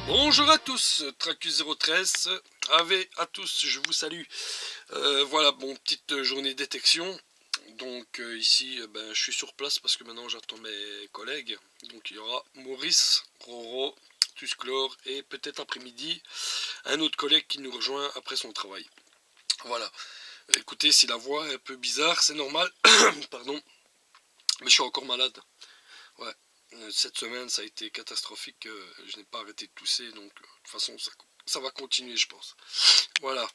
Bonjour à tous, Tracus013, à tous, je vous salue. Voilà, bon, petite journée de détection. Donc ici, je suis sur place parce que maintenant j'attends mes collègues. Donc il y aura Maurice, Roro, Tusclore et peut-être après-midi un autre collègue qui nous rejoint après son travail. Voilà. Écoutez, si la voix est un peu bizarre, c'est normal. Pardon, mais je suis encore malade. Ouais. Cette semaine, ça a été catastrophique. Je n'ai pas arrêté de tousser, donc de toute façon, ça va continuer, je pense. Voilà.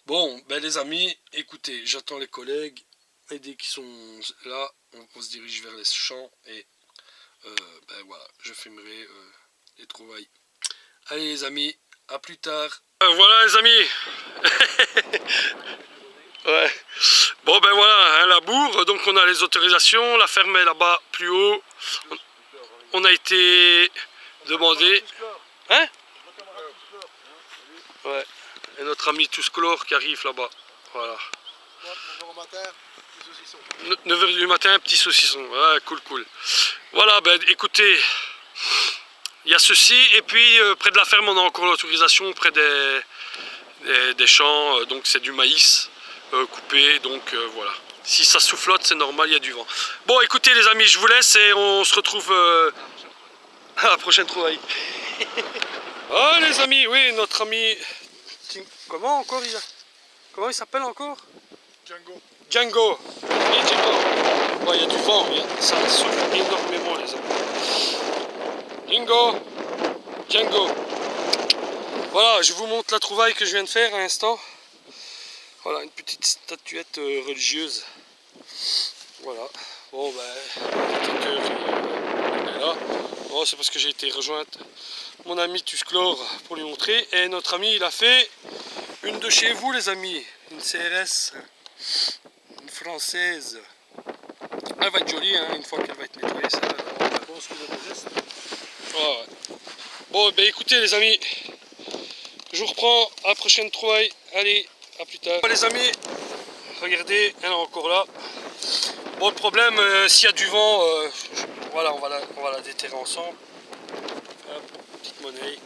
Bon, ben les amis, écoutez, j'attends les collègues. Et dès qu'ils sont là, on se dirige vers les champs. Et voilà, je filmerai les trouvailles. Allez les amis, à plus tard. Voilà les amis. Ouais. Bon ben voilà, hein, la bourre, donc on a les autorisations, la ferme est là-bas plus haut. On a été demandé. Hein? Ouais. Et notre ami Tusclore qui arrive là-bas. Voilà. 9h du matin, petit saucisson. 9h du matin, petit saucisson. Ouais, cool. Voilà, ben écoutez, il y a ceci, et puis près de la ferme, on a encore l'autorisation, près des champs, donc c'est du maïs coupé, donc voilà. Si ça soufflote, c'est normal, il y a du vent. Bon, écoutez les amis, je vous laisse et on se retrouve à la prochaine trouvaille. Oh les amis, oui, notre ami... Comment il s'appelle encore? Django. Django. Oui, Django. Ouais, il y a du vent, ça souffle énormément les amis. Django. Voilà, je vous montre la trouvaille que je viens de faire à l'instant. Voilà, une petite statuette religieuse. Voilà. Bon, elle est là. Bon, c'est parce que j'ai été rejointe mon ami Tusclore pour lui montrer. Et notre ami, il a fait une de chez vous, les amis. Une CRS. Une française. Elle va être jolie, hein, une fois qu'elle va être nettoyée. Ça, Je pense que le reste. ouais. Bon, ben écoutez, les amis. Je vous reprends à la prochaine trouvaille. Allez, à plus tard. Bon, les amis, regardez, elle est encore là. Bon, le problème, s'il y a du vent, voilà, on va la déterrer ensemble. Hop, petite monnaie.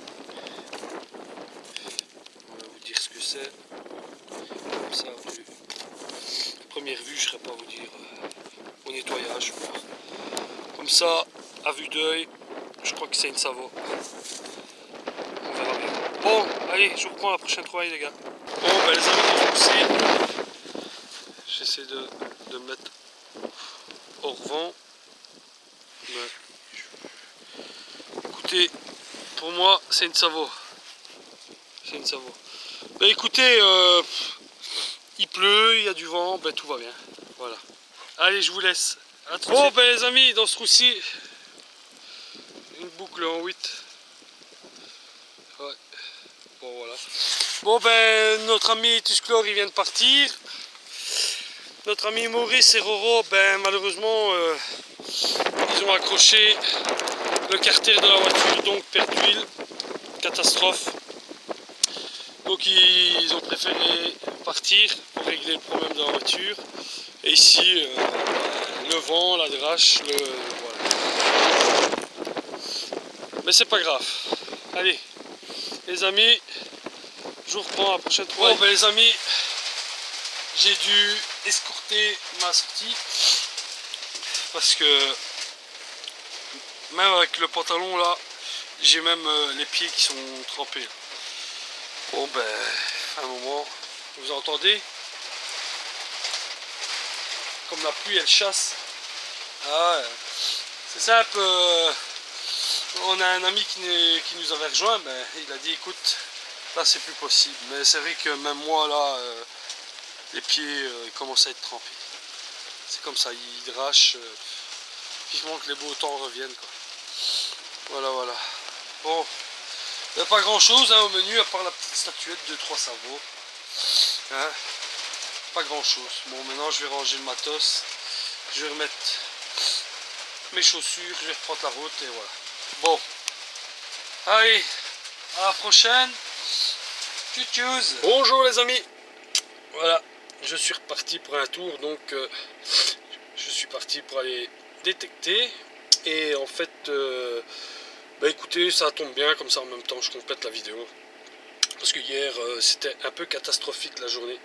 On va vous dire ce que c'est. Comme ça, à première vue, je ne saurais pas vous dire au nettoyage. Comme ça, à vue d'œil, je crois que c'est une Savo. On verra bien. Bon, allez, je vous reprends à la prochaine trouvaille, les gars. Bon, ben les amis, aussi, j'essaie de me mettre hors vent. Écoutez, pour moi, c'est une Savo. C'est une Savo. Ben écoutez, il pleut, il y a du vent, ben tout va bien. Voilà. Allez, je vous laisse. Bon, ben les amis, dans ce trou-ci, une boucle en 8. Ouais. Bon, voilà. Bon, ben notre ami Tusclore, il vient de partir. Notre ami Maurice et Roro, ben malheureusement, ils ont accroché le carter de la voiture, donc perte d'huile, catastrophe. Donc ils ont préféré partir pour régler le problème de la voiture. Et ici, le vent, la drache, voilà. Mais c'est pas grave. Allez, les amis, je vous reprends à la prochaine fois. Bon, ben les amis, j'ai dû escorter ma sortie parce que même avec le pantalon là, j'ai même les pieds qui sont trempés. Bon ben, à un moment, vous entendez comme la pluie elle chasse. Ah ouais. C'est simple, on a un ami qui nous avait rejoint, ben, il a dit écoute, là c'est plus possible. Mais c'est vrai que même moi là, les pieds ils commencent à être trempés. C'est comme ça, ils drachent. Vivement que les beaux temps reviennent, quoi. Voilà. Bon, il n'y a pas grand chose au menu à part la petite statuette de 3 Savos. Hein, pas grand chose. Bon, maintenant je vais ranger le matos. Je vais remettre mes chaussures, je vais reprendre la route et voilà. Bon, allez, à la prochaine. Tchuss. Bonjour les amis. Voilà, je suis reparti pour un tour, donc je suis parti pour aller détecter. Et en fait, Bah écoutez, ça tombe bien, comme ça en même temps je complète la vidéo. Parce que hier c'était un peu catastrophique la journée.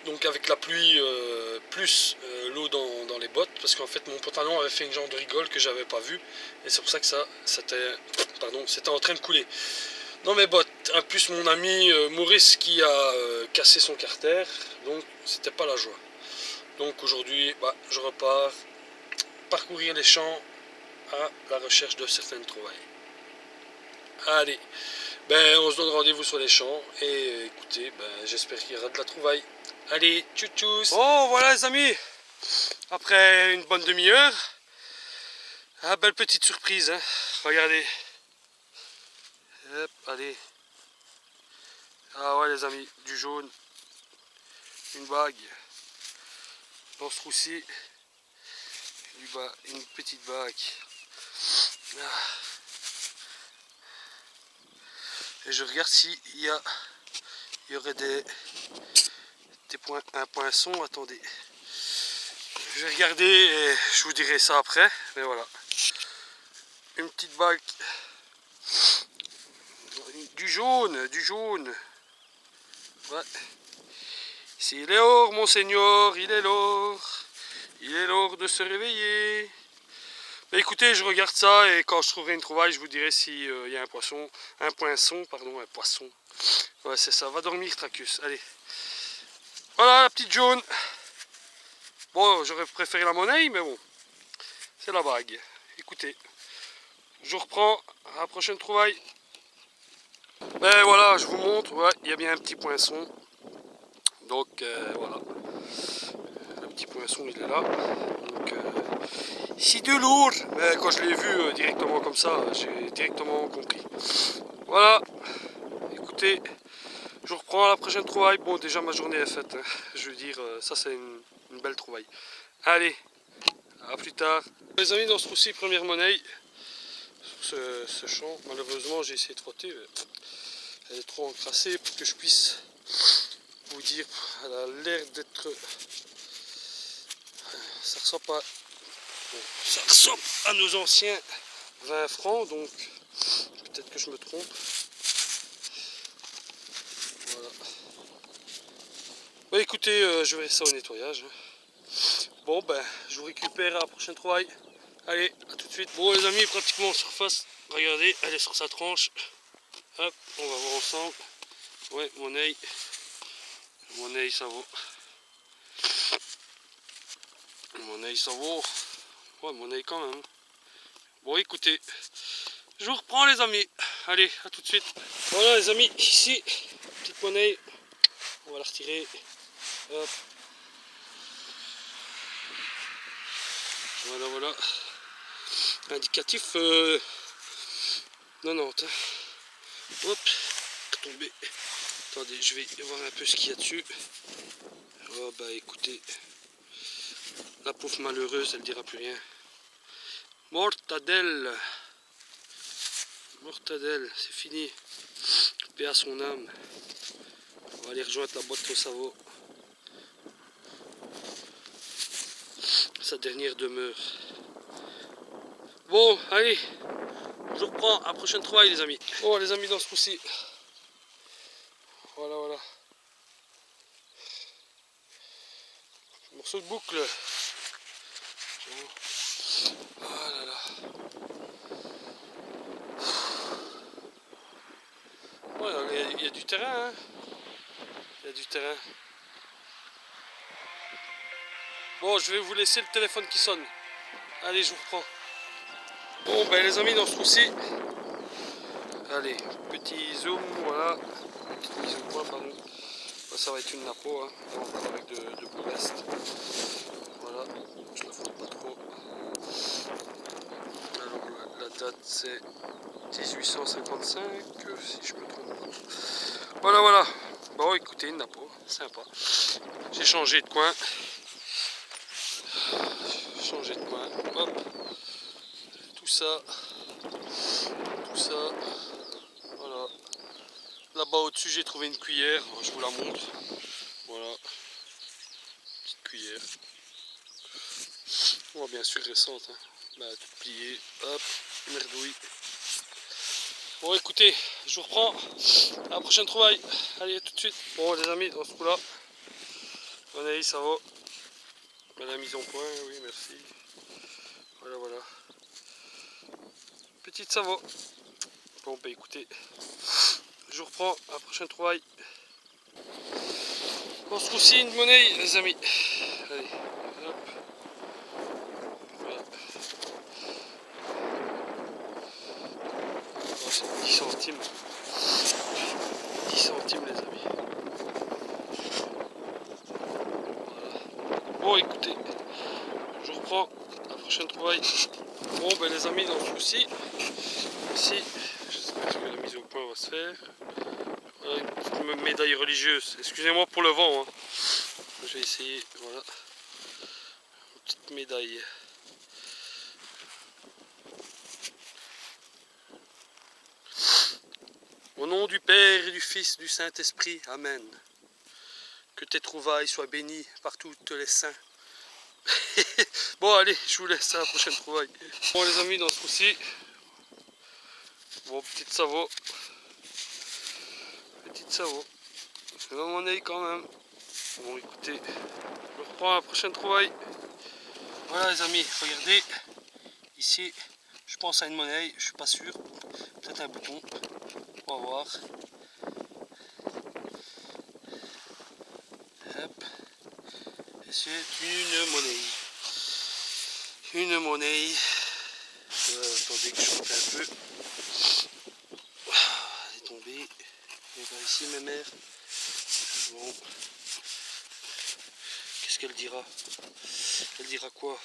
Donc avec la pluie plus l'eau dans les bottes, parce qu'en fait mon pantalon avait fait une genre de rigole que j'avais pas vu. Et c'est pour ça que c'était en train de couler dans mes bottes. En plus mon ami Maurice qui a cassé son carter, donc c'était pas la joie. Donc aujourd'hui bah, je repars parcourir les champs à la recherche de certaines trouvailles. Allez, ben on se donne rendez-vous sur les champs et écoutez, ben, j'espère qu'il y aura de la trouvaille. Allez, tchou tchous. Bon voilà les amis, après une bonne demi-heure, belle petite surprise, hein. Regardez. Hop, allez. Ah ouais les amis, du jaune, une bague. Dans ce trou-ci, une petite bague. Ah. Et je regarde s'il y aurait un poinçon. Attendez. Je vais regarder et je vous dirai ça après. Mais voilà. Une petite bague. Du jaune, du jaune. Ouais. S'il est l'or, monseigneur, il est l'or. Il est l'heure de se réveiller. Mais écoutez, je regarde ça et quand je trouverai une trouvaille, je vous dirai s'il y a un poisson. Un poisson. Ouais, c'est ça. Va dormir, Tracus. Allez. Voilà la petite jaune. Bon, j'aurais préféré la monnaie, mais bon. C'est la bague. Écoutez. Je vous reprends à la prochaine trouvaille. Ben voilà, je vous montre. Ouais, il y a bien un petit poinçon. Donc voilà. Le petit poinçon, il est là. Donc c'est de lourd. Mais quand je l'ai vu directement comme ça, j'ai directement compris. Voilà. Écoutez, je vous reprends à la prochaine trouvaille. Bon, déjà ma journée est faite. Hein. Je veux dire, ça c'est une belle trouvaille. Allez, à plus tard. Les amis, dans ce trou-ci, première monnaie. Sur ce champ, malheureusement, j'ai essayé de frotter. Elle est trop encrassée pour que je puisse vous dire. Elle a l'air d'être. Ça ressemble pas. Bon, ça ressemble à nos anciens 20 francs, donc peut-être que je me trompe. Voilà. Bah, écoutez, je vais laisser ça au nettoyage. Bon, ben, je vous récupère à la prochaine trouvaille. Allez, à tout de suite. Bon, les amis, pratiquement en surface. Regardez, elle est sur sa tranche. Hop, on va voir ensemble. Ouais, mon œil. Mon œil, ça vaut. Mon œil, ça vaut. Ouais, mon œil quand même. Bon, écoutez, je vous reprends, les amis. Allez, à tout de suite. Voilà, les amis, ici, petite monnaie. On va la retirer. Hop. Voilà, voilà. Indicatif 90. Hop, tombé. Attendez, je vais voir un peu ce qu'il y a dessus. Oh bah écoutez, la pauvre malheureuse, elle dira plus rien. Mortadelle. Mortadelle, c'est fini. Paix à son âme. On va aller rejoindre la boîte au cerveau. Sa dernière demeure. Bon, allez, je reprends à la prochaine trouvaille, les amis. Bon, les amis, dans ce coup-ci. Voilà, voilà. Morceau de boucle. Oh là là. Ouais, il y a du terrain, hein. Il y a du terrain. Bon, je vais vous laisser le téléphone qui sonne. Allez, je vous reprends. Bon, ben les amis, dans ce coup-ci. Allez, petit zoom, voilà. Petite mise au point, pardon. Ça va être une napo, hein. Avec de beau reste. Voilà, je la frotte pas trop. Alors la date c'est 1855, si je me trompe pas. Voilà, voilà. Bon, écoutez, une napo, sympa. J'ai changé de coin. Hop. Tout ça. Voilà. Là-bas au-dessus, j'ai trouvé une cuillère. Je vous la montre. Voilà. Petite cuillère. Bon, bien sûr récente. Hein. Bah, toute pliée. Hop. Merdouille. Bon écoutez, je vous reprends à la prochaine trouvaille. Allez, tout de suite. Bon les amis, dans ce coup là, mon avis ça va. La mise en point, oui merci. Voilà voilà. Petite ça va. Bon bah écoutez, je vous reprends à la prochaine trouvaille. On se trouve une monnaie les amis. Allez, hop. Voilà. Bon, c'est 10 centimes. 10 centimes les amis. Voilà. Bon écoutez, je vous reprends la prochaine trouvaille. Bon ben les amis, dans ce coup-ci, ici, j'espère que la mise au point va se faire. Voilà une médaille religieuse. Excusez-moi pour le vent. Hein. Je vais essayer, voilà. Une petite médaille. Au nom du Père et du Fils, du Saint-Esprit, Amen. Que tes trouvailles soient bénies par toutes les saints. Bon allez, je vous laisse à la prochaine trouvaille. Bon les amis, dans ce coup-ci, bon petite savo. Petite savo. C'est dans mon œil quand même. Bon écoutez, je reprends la prochaine trouvaille. Voilà les amis, regardez. Ici, je pense à une monnaie, je suis pas sûr. Peut-être un bouton. On va voir. Hop. Et c'est une monnaie. Une monnaie. Attendez que je sorte un peu. Elle est tombée. Et par ici ma mère. Bon. Qu'est-ce qu'elle dira? Elle dira quoi?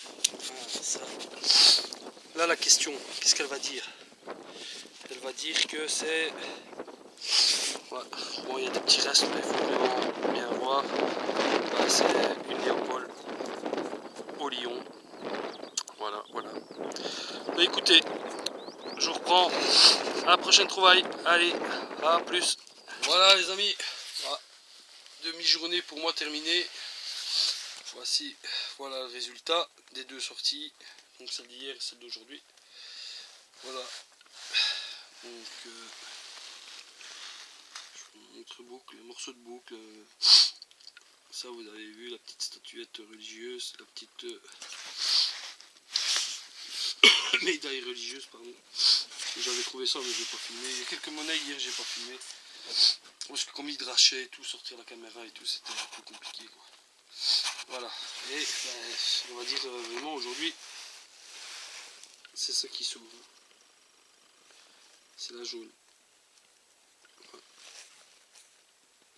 Ah, ça. Là la question, qu'est-ce qu'elle va dire? Elle va dire que c'est... Ouais. Bon, il y a des petits restes, mais il faut vraiment bien voir. Là, c'est une Léopold au Lyon. Voilà, voilà. Mais écoutez, je vous reprends à la prochaine trouvaille. Allez, à plus. Voilà les amis, voilà. Demi-journée pour moi terminée. Voici, voilà le résultat des deux sorties. Donc celle d'hier et celle d'aujourd'hui. Voilà. Donc, je vous montre boucle, les morceaux de boucle. Ça vous avez vu, la petite statuette religieuse, la petite médaille religieuse, pardon. J'avais trouvé ça mais je n'ai pas filmé. Il y a quelques monnaies hier, j'ai pas filmé. Parce que comme il drachait et tout, sortir la caméra et tout, c'était un peu compliqué quoi. Voilà. Et ben, on va dire vraiment aujourd'hui, c'est ça qui sauve. C'est la jaune.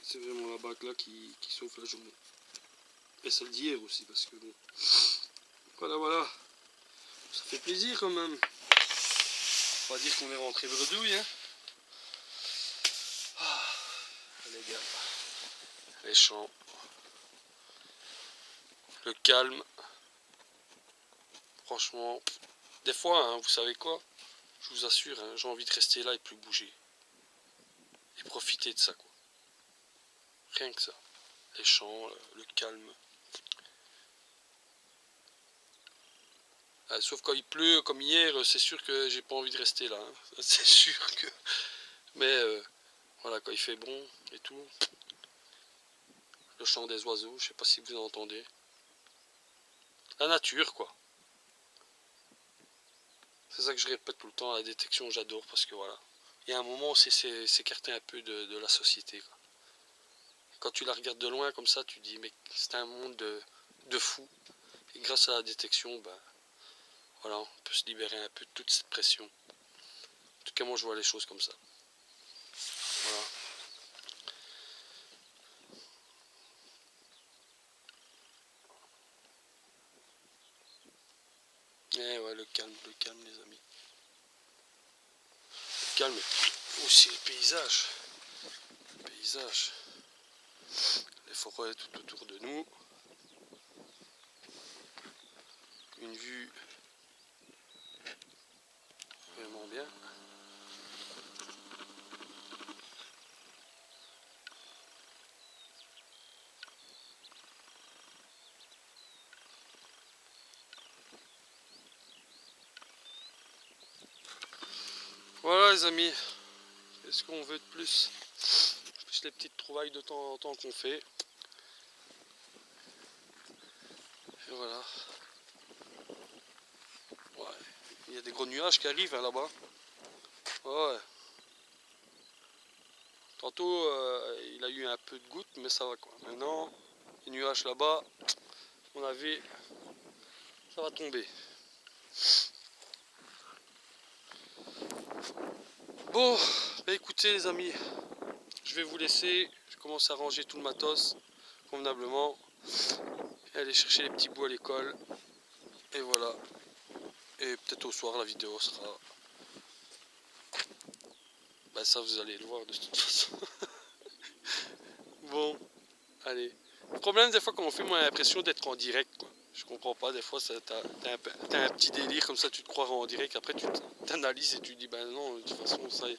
C'est vraiment la bague là qui sauve la journée. Et celle d'hier aussi parce que bon. Voilà, voilà. Ça fait plaisir quand même. On va dire qu'on est rentré bredouille. Hein. Ah, les gars. Les champs. Le calme. Franchement. Des fois, hein, vous savez quoi? Je vous assure, hein, j'ai envie de rester là et plus bouger. Et profiter de ça quoi. Rien que ça. Les champs, le calme. Sauf quand il pleut, comme hier, c'est sûr que j'ai pas envie de rester là. Hein. C'est sûr que... Mais voilà, quand il fait bon et tout. Le chant des oiseaux, je sais pas si vous en entendez. La nature, quoi. C'est ça que je répète tout le temps, la détection, j'adore parce que voilà. Il y a un moment, c'est s'écarter un peu de la société. Quoi. Quand tu la regardes de loin comme ça, tu dis, mais c'est un monde de fou. Et grâce à la détection, ben, voilà, on peut se libérer un peu de toute cette pression. En tout cas, moi, je vois les choses comme ça. Voilà. Et ouais, le calme les amis. Le calme, aussi le paysage. Le paysage. Les forêts tout autour de nous. Une vue vraiment bien. Voilà les amis, qu'est-ce qu'on veut de plus? Plus les petites trouvailles de temps en temps qu'on fait. Et voilà. Ouais. Il y a des gros nuages qui arrivent hein, là-bas. Ouais. Tantôt il a eu un peu de gouttes mais ça va quoi. Maintenant, les nuages là-bas, à mon avis, ça va tomber. Bon, bah écoutez les amis, je vais vous laisser. Je commence à ranger tout le matos convenablement. Et aller chercher les petits bouts à l'école. Et voilà. Et peut-être au soir la vidéo sera... Bah ça vous allez le voir de toute façon. Bon, allez. Le problème des fois quand on fait, moi j'ai l'impression d'être en direct quoi. Je comprends pas, des fois t'as un petit délire comme ça, tu te crois en direct, après tu t'analyses et tu dis bah non, de toute façon ça y est.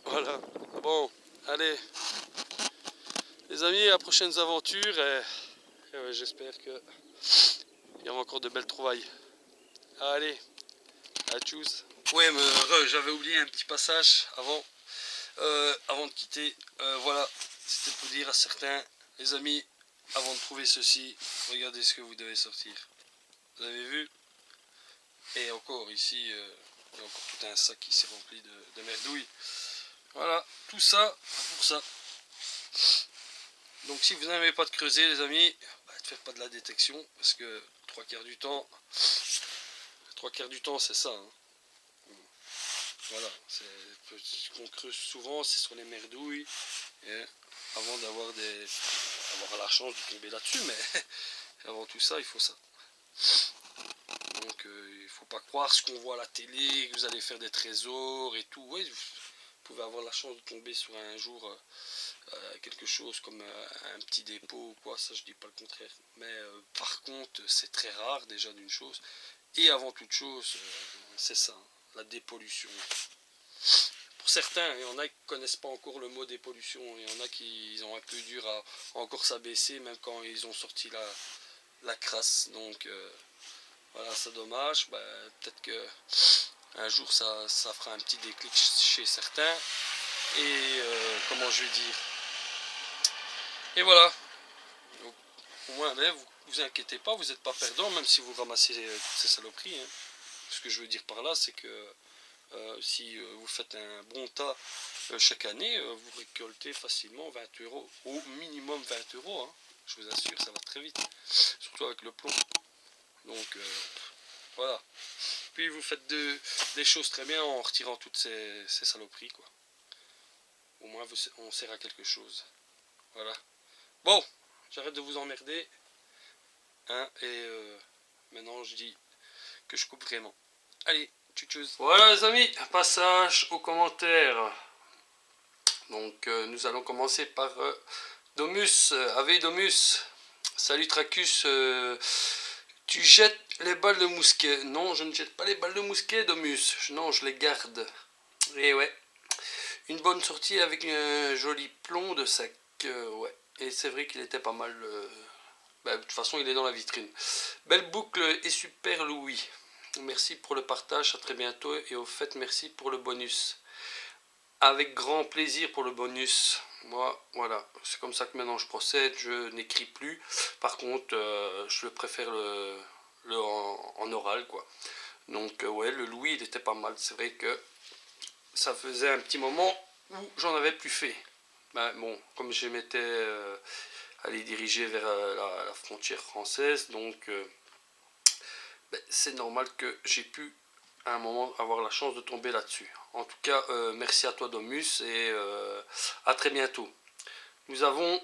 Voilà. Bon, allez. Les amis, à prochaines aventures et ouais, j'espère que il y aura encore de belles trouvailles. Allez, à tchuss. Ouais, mais j'avais oublié un petit passage avant de quitter. Voilà, c'était pour dire à certains, les amis, avant de trouver ceci, regardez ce que vous devez sortir. Vous avez vu? Et encore ici, il y a encore tout un sac qui s'est rempli de merdouilles. Voilà, tout ça pour ça. Donc si vous n'avez pas de creuser les amis, bah, ne faites pas de la détection parce que trois quarts du temps c'est ça. Hein. Voilà, ce qu'on creuse souvent c'est sur les merdouilles et avant d'avoir la chance de tomber là-dessus, mais avant tout ça il faut ça. Donc il faut pas croire ce qu'on voit à la télé, que vous allez faire des trésors et tout. Oui, vous pouvez avoir la chance de tomber sur un jour quelque chose comme un petit dépôt ou quoi, ça je dis pas le contraire. Mais par contre c'est très rare déjà d'une chose. Et avant toute chose, c'est ça, la dépollution. Pour certains, il y en a qui ne connaissent pas encore le mot dépollution, il y en a qui ont un peu dur à encore s'abaisser, même quand ils ont sorti la crasse. Donc voilà, c'est dommage. Bah, peut-être que un jour ça fera un petit déclic chez certains. Et comment je vais dire. Et voilà. Donc, au moins, vous inquiétez pas, vous n'êtes pas perdant, même si vous ramassez toutes ces saloperies. Hein. Ce que je veux dire par là, c'est que si vous faites un bon tas chaque année, vous récoltez facilement 20 €, au minimum 20 €. Hein. Je vous assure, ça va très vite, surtout avec le plomb. Donc voilà. Puis vous faites des choses très bien en retirant toutes ces saloperies, quoi. Au moins on sert à quelque chose. Voilà. Bon, j'arrête de vous emmerder. Hein, et maintenant je dis que je coupe vraiment. Allez, tchuss. Voilà les amis, passage aux commentaires. Donc nous allons commencer par Domus, Ave Domus. Salut Tracus, tu jettes les balles de mousquet. Non, je ne jette pas les balles de mousquet, Domus. Non, je les garde. Et ouais. Une bonne sortie avec un joli plomb de sac. Ouais. Et c'est vrai qu'il était pas mal. Bah, de toute façon, il est dans la vitrine. Belle boucle et super Louis. Merci pour le partage, à très bientôt. Et au fait, merci pour le bonus. Avec grand plaisir pour le bonus. Moi, voilà, c'est comme ça que maintenant je procède. Je n'écris plus. Par contre, je préfère le en oral, quoi. Donc, ouais, le Louis, il était pas mal. C'est vrai que ça faisait un petit moment où j'en avais plus fait. Ben, bon, comme je m'étais allé diriger vers la frontière française, donc ben, c'est normal que j'ai pu à un moment avoir la chance de tomber là-dessus. En tout cas, merci à toi Domus et à très bientôt. Nous avons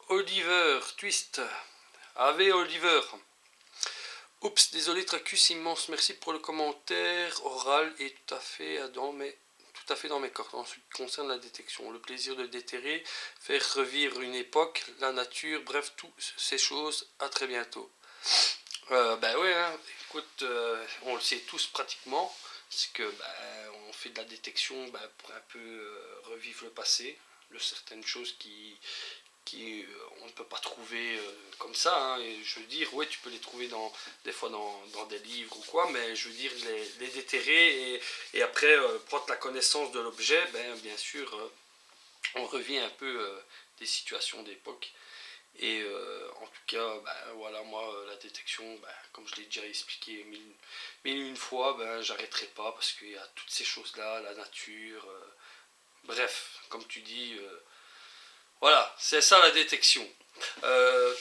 Oliver Twist. Ave Oliver. Oups, désolé Tracus, immense merci pour le commentaire oral et tout à fait dans mes cordes en ce qui concerne la détection. Le plaisir de déterrer, faire revivre une époque, la nature, bref, toutes ces choses. À très bientôt. Ben ouais, hein, écoute, on le sait tous pratiquement, c'est que on fait de la détection pour un peu revivre le passé, de certaines choses qui on ne peut pas trouver comme ça, hein. Et je veux dire, ouais, tu peux les trouver des fois dans des livres ou quoi, mais je veux dire, les déterrer et après prendre la connaissance de l'objet, ben, bien sûr, on revient un peu des situations d'époque. Et en tout cas, ben, voilà, moi, la détection, ben, comme je l'ai déjà expliqué mille et une fois, ben, j'arrêterai pas parce qu'il y a toutes ces choses-là, la nature, bref, comme tu dis, voilà, c'est ça la détection.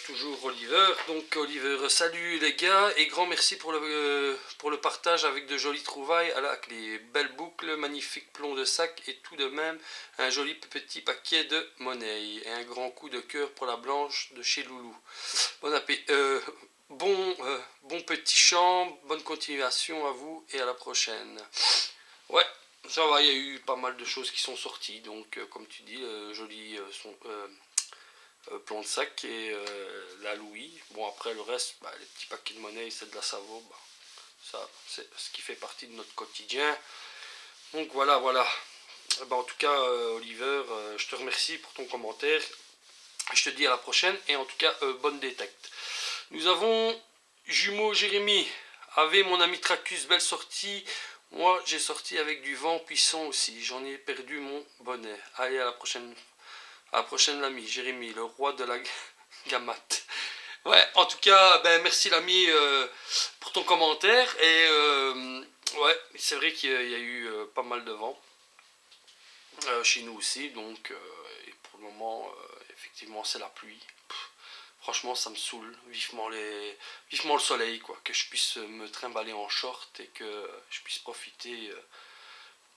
Toujours Oliver. Donc Oliver, salut les gars et grand merci pour le partage avec de jolies trouvailles à la clé. Belle boucle, magnifique plomb de sac et tout de même un joli petit paquet de monnaie. Et un grand coup de cœur pour la blanche de chez Loulou. Bon appétit. Bon petit chant, bonne continuation à vous et à la prochaine. Ouais, ça va, il y a eu pas mal de choses qui sont sorties, donc comme tu dis, joli plomb de sac et la Louis. Bon après le reste, bah, les petits paquets de monnaie, c'est de la Savo, bah, ça c'est ce qui fait partie de notre quotidien. Donc voilà. Bah, en tout cas Oliver, je te remercie pour ton commentaire. Je te dis à la prochaine et en tout cas bonne détecte. Nous avons Jumeau Jérémy. Ave mon ami Tracus, belle sortie. Moi j'ai sorti avec du vent puissant aussi. J'en ai perdu mon bonnet. Allez à la prochaine. À la prochaine l'ami Jérémy, le roi de la gamate. Ouais, en tout cas, ben merci l'ami pour ton commentaire. Et ouais, c'est vrai qu'il y a eu pas mal de vent chez nous aussi. Donc, et pour le moment, effectivement, c'est la pluie. Franchement, ça me saoule. Vivement le soleil, quoi. Que je puisse me trimballer en short et que je puisse profiter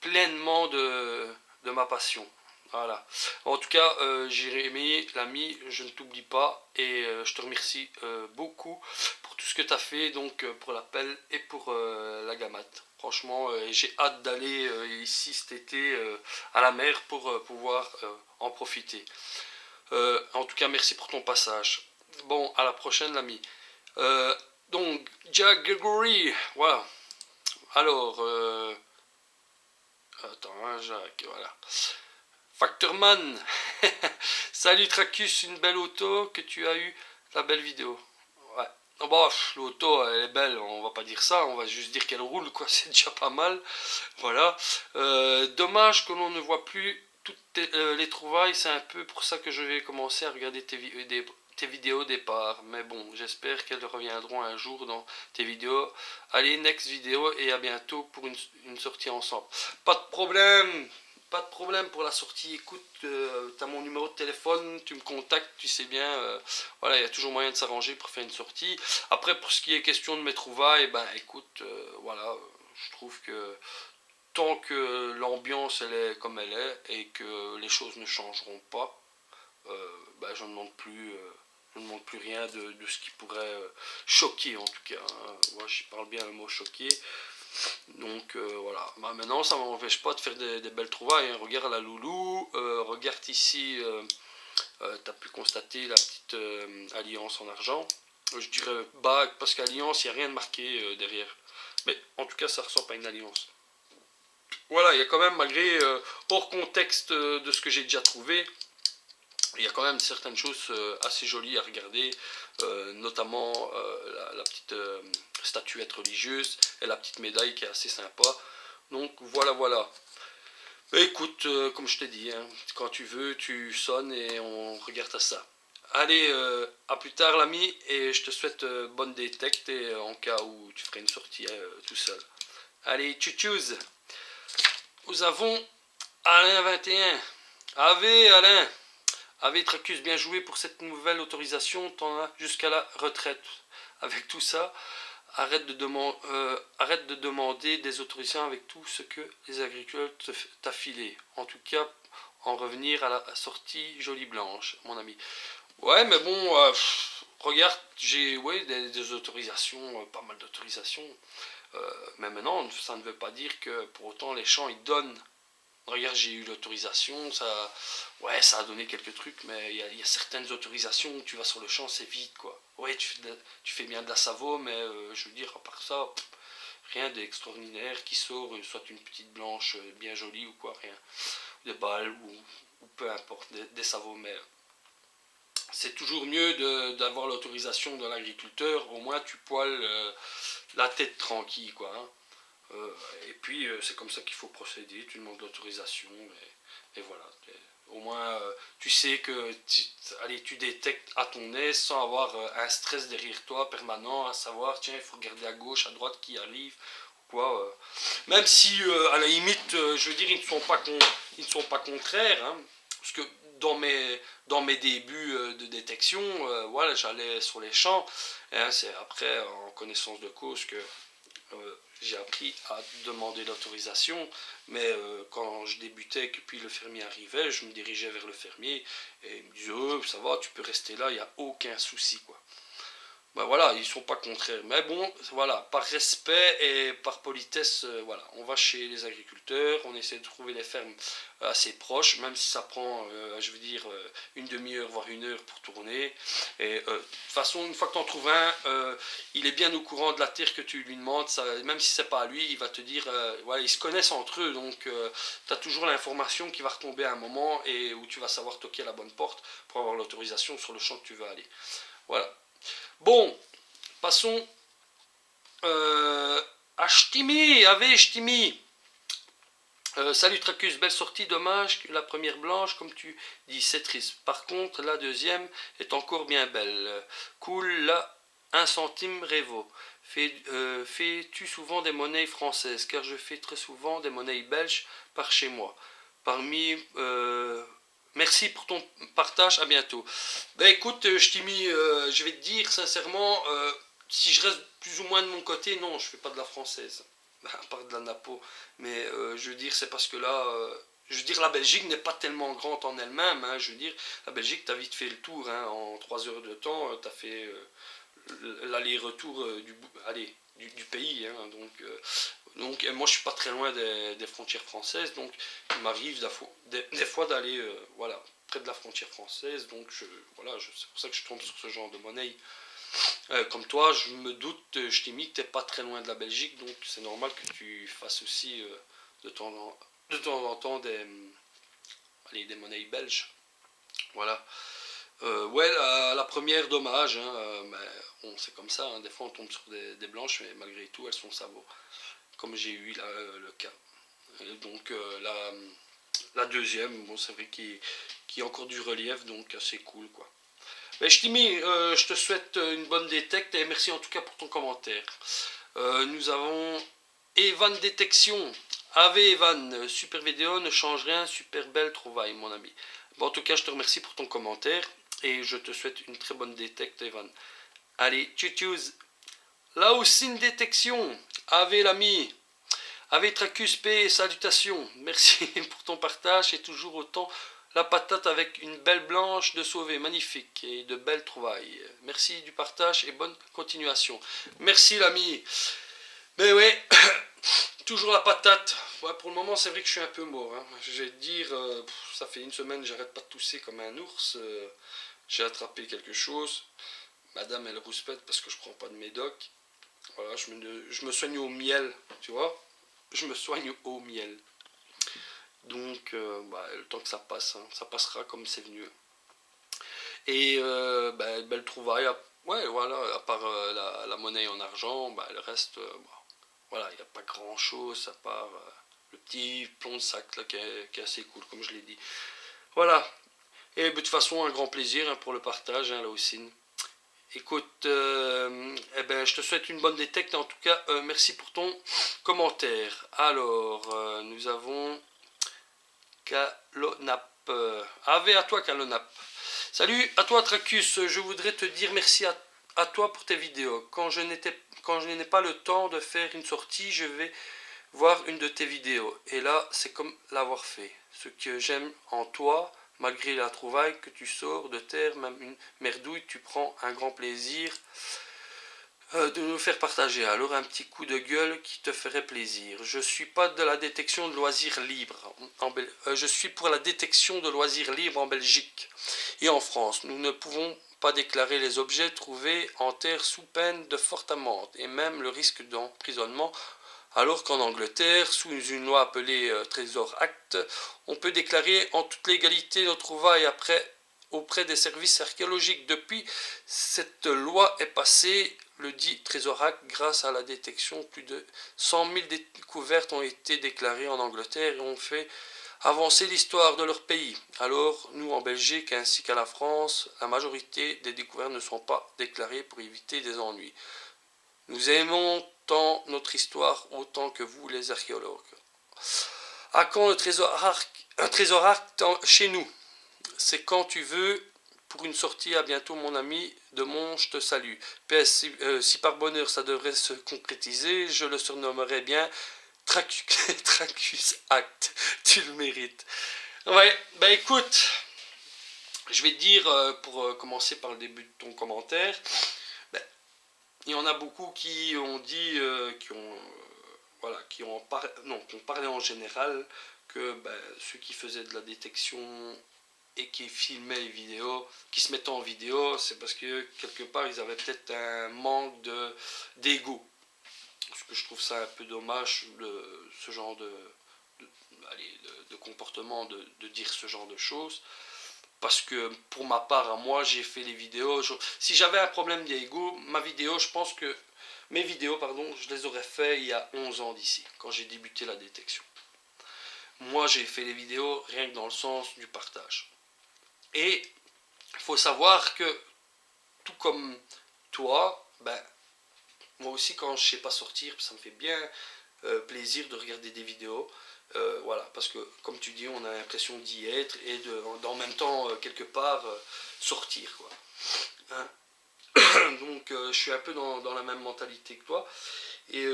pleinement de ma passion. Voilà. En tout cas, Jérémy, l'ami, je ne t'oublie pas et je te remercie beaucoup pour tout ce que tu as fait, donc pour l'appel et pour la gamate. Franchement, j'ai hâte d'aller ici cet été à la mer pour pouvoir en profiter. En tout cas, merci pour ton passage. Bon, à la prochaine, l'ami. Donc, Jack Gregory, voilà. Alors, attends, hein, Jacques, voilà. Factorman, salut Tracus, une belle auto que tu as eu, la belle vidéo. Ouais. Oh bah, l'auto elle est belle, on va pas dire ça, on va juste dire qu'elle roule, quoi, c'est déjà pas mal. Voilà. Dommage que l'on ne voit plus toutes les trouvailles, c'est un peu pour ça que je vais commencer à regarder tes vidéos au départ. Mais bon, j'espère qu'elles reviendront un jour dans tes vidéos. Allez, next vidéo et à bientôt pour une sortie ensemble. Pas de problème. Pas de problème pour la sortie. Écoute, tu as mon numéro de téléphone, tu me contactes, tu sais bien. Voilà, il y a toujours moyen de s'arranger pour faire une sortie. Après, pour ce qui est question de mes trouvailles, ben écoute, voilà, je trouve que tant que l'ambiance elle est comme elle est et que les choses ne changeront pas, ben, je ne demande plus rien de ce qui pourrait choquer en tout cas. Hein. Moi, je parle bien le mot choquer. Donc voilà, bah, maintenant ça ne m'empêche pas de faire des belles trouvailles, hein. Regarde la Loulou, regarde ici, tu as pu constater la petite alliance en argent. Je dirais bague parce qu'alliance, il n'y a rien de marqué derrière. Mais en tout cas, ça ressemble à une alliance. Voilà, il y a quand même, malgré hors contexte de ce que j'ai déjà trouvé, il y a quand même certaines choses assez jolies à regarder, notamment la petite statuette religieuse et la petite médaille qui est assez sympa. Donc voilà. Écoute, comme je t'ai dit, hein, quand tu veux, tu sonnes et on regarde à ça. Allez, à plus tard l'ami, et je te souhaite bonne détecte et en cas où tu ferais une sortie tout seul. Allez, tchou-tchouz. Nous avons Alain 21. Ave Alain. Ave Tracus, bien joué pour cette nouvelle autorisation, t'en as jusqu'à la retraite. Avec tout ça, arrête de demander des autorisations avec tout ce que les agriculteurs t'a filé. En tout cas, en revenir à la sortie jolie blanche, mon ami. Ouais, mais bon, regarde, j'ai des autorisations, pas mal d'autorisations. Mais maintenant, ça ne veut pas dire que pour autant les champs ils donnent. Regarde, j'ai eu l'autorisation, ça a donné quelques trucs, mais il y a certaines autorisations où tu vas sur le champ, c'est vide, quoi. Ouais, tu fais bien de la Savo, mais je veux dire, à part ça, rien d'extraordinaire qui sort, soit une petite blanche bien jolie ou quoi, rien. Des balles ou peu importe, des Savos, mais c'est toujours mieux d'avoir l'autorisation de l'agriculteur, au moins tu poiles la tête tranquille, quoi. Hein. Et puis c'est comme ça qu'il faut procéder, tu demandes l'autorisation, et voilà. Au moins tu sais que allez, tu détectes à ton aise sans avoir un stress derrière toi permanent, à savoir, tiens, il faut regarder à gauche, à droite qui arrive, quoi. Même si à la limite, je veux dire, ils ne sont pas contraires, hein, parce que dans mes débuts de détection, voilà, j'allais sur les champs, hein, c'est après en connaissance de cause que j'ai appris à demander l'autorisation, mais quand je débutais, que puis le fermier arrivait, je me dirigeais vers le fermier et il me disait ça va, tu peux rester là, il n'y a aucun souci, quoi. Ben voilà, ils sont pas contraires. Mais bon, voilà, par respect et par politesse, voilà, on va chez les agriculteurs, on essaie de trouver les fermes assez proches, même si ça prend, je veux dire, une demi-heure, voire une heure pour tourner. Et de toute façon, une fois que tu en trouves un, il est bien au courant de la terre que tu lui demandes, ça, même si c'est pas à lui, il va te dire, voilà, ils se connaissent entre eux, donc tu as toujours l'information qui va retomber à un moment et où tu vas savoir toquer à la bonne porte pour avoir l'autorisation sur le champ que tu veux aller. Voilà. Bon, passons à Stimi, Ave Stimi. Salut Tracus, belle sortie, dommage que la première blanche, comme tu dis, c'est triste. Par contre, la deuxième est encore bien belle. Cool, là, 1 centime Révo. Fais-tu souvent des monnaies françaises? Car je fais très souvent des monnaies belges par chez moi. Parmi... merci pour ton partage, à bientôt. Ben écoute, je vais te dire sincèrement, si je reste plus ou moins de mon côté, non, je fais pas de la française, à part de la napo. Mais je veux dire, c'est parce que là, je veux dire, la Belgique n'est pas tellement grande en elle-même. Hein, je veux dire, la Belgique, t'as vite fait le tour. Hein, en 3 heures de temps, t'as fait l'aller-retour du pays. Hein, donc moi, je suis pas très loin des frontières françaises. Donc, il m'arrive des fois d'aller voilà, près de la frontière française. Donc, voilà, c'est pour ça que je tombe sur ce genre de monnaie. Comme toi, je me doute, je t'ai mis que tu n'es pas très loin de la Belgique, donc c'est normal que tu fasses aussi de temps en temps des monnaies belges. Voilà. Ouais, la première, dommage, hein, mais bon, c'est comme ça, hein, des fois on tombe sur des blanches, mais malgré tout, elles sont savoureuses, comme j'ai eu là le cas. Et donc la deuxième, bon, c'est vrai qu'il y a encore du relief, donc c'est cool, quoi. Ben, je te souhaite une bonne détecte et merci en tout cas pour ton commentaire. Nous avons Evan Détection. Ave Evan, super vidéo, ne change rien, super belle trouvaille mon ami. Bon, en tout cas, je te remercie pour ton commentaire et je te souhaite une très bonne détecte, Evan. Allez, tchuss. Là aussi une détection. Ave l'ami. Ave Tracus P, salutations. Merci pour ton partage et toujours autant la patate avec une belle blanche de sauver, magnifique et de belles trouvailles. Merci du partage et bonne continuation. Merci l'ami. Mais ouais, toujours la patate. Ouais, pour le moment, c'est vrai que je suis un peu mort. Hein. Je vais te dire, ça fait une semaine, j'arrête pas de tousser comme un ours. J'ai attrapé quelque chose. Madame, elle rouspète parce que je prends pas de médoc. Voilà, je me soigne au miel, tu vois. Je me soigne au miel. Donc, le temps que ça passe, hein, ça passera comme c'est venu. Et belle trouvaille. Ouais, voilà, à part la monnaie en argent, le reste, voilà, il n'y a pas grand chose à part le petit plomb de sac là, qui est assez cool, comme je l'ai dit. Voilà. Et de toute façon, un grand plaisir hein, pour le partage, hein, là aussi. Écoute, je te souhaite une bonne détecte. En tout cas, merci pour ton commentaire. Alors, nous avons Calonap. Ave à toi, Calonap. Salut à toi, Tracus. Je voudrais te dire merci à toi pour tes vidéos. Quand je n'ai pas le temps de faire une sortie, je vais voir une de tes vidéos. Et là, c'est comme l'avoir fait. Ce que j'aime en toi, malgré la trouvaille que tu sors de terre, même une merdouille, tu prends un grand plaisir de nous faire partager. Alors un petit coup de gueule qui te ferait plaisir. Je suis pas de la détection de loisirs libres. Je suis pour la détection de loisirs libres en Belgique et en France. Nous ne pouvons pas déclarer les objets trouvés en terre sous peine de forte amende et même le risque d'emprisonnement. Alors qu'en Angleterre, sous une loi appelée Trésor Act, on peut déclarer en toute légalité nos trouvailles après auprès des services archéologiques. Depuis, cette loi est passée, le dit Trésoract, grâce à la détection, plus de 100 000 découvertes ont été déclarées en Angleterre et ont fait avancer l'histoire de leur pays. Alors, nous en Belgique ainsi qu'à la France, la majorité des découvertes ne sont pas déclarées pour éviter des ennuis. Nous aimons tant notre histoire autant que vous les archéologues. À quand le un Trésoract chez nous? C'est quand tu veux. Pour une sortie, à bientôt mon ami de Mont, je te salue. PS, si par bonheur ça devrait se concrétiser, je le surnommerai bien Tracus Act. Tu le mérites. Ouais, bah écoute, je vais te dire, pour commencer par le début de ton commentaire, il y en a beaucoup qui ont dit, qui ont parlé en général que ceux qui faisaient de la détection et qui filmaient les vidéos, qui se mettaient en vidéo, c'est parce que quelque part ils avaient peut-être un manque d'ego. Parce que je trouve ça un peu dommage, ce genre de comportement, de dire ce genre de choses. Parce que pour ma part, à moi, j'ai fait les vidéos. Si j'avais un problème d'ego, mes vidéos, je les aurais fait il y a 11 ans d'ici, quand j'ai débuté la détection. Moi, j'ai fait les vidéos rien que dans le sens du partage. Et il faut savoir que, tout comme toi, moi aussi, quand je ne sais pas sortir, ça me fait bien plaisir de regarder des vidéos. Voilà, parce que comme tu dis, on a l'impression d'y être et en même temps, quelque part, sortir, quoi. Hein. Donc je suis un peu dans la même mentalité que toi. Et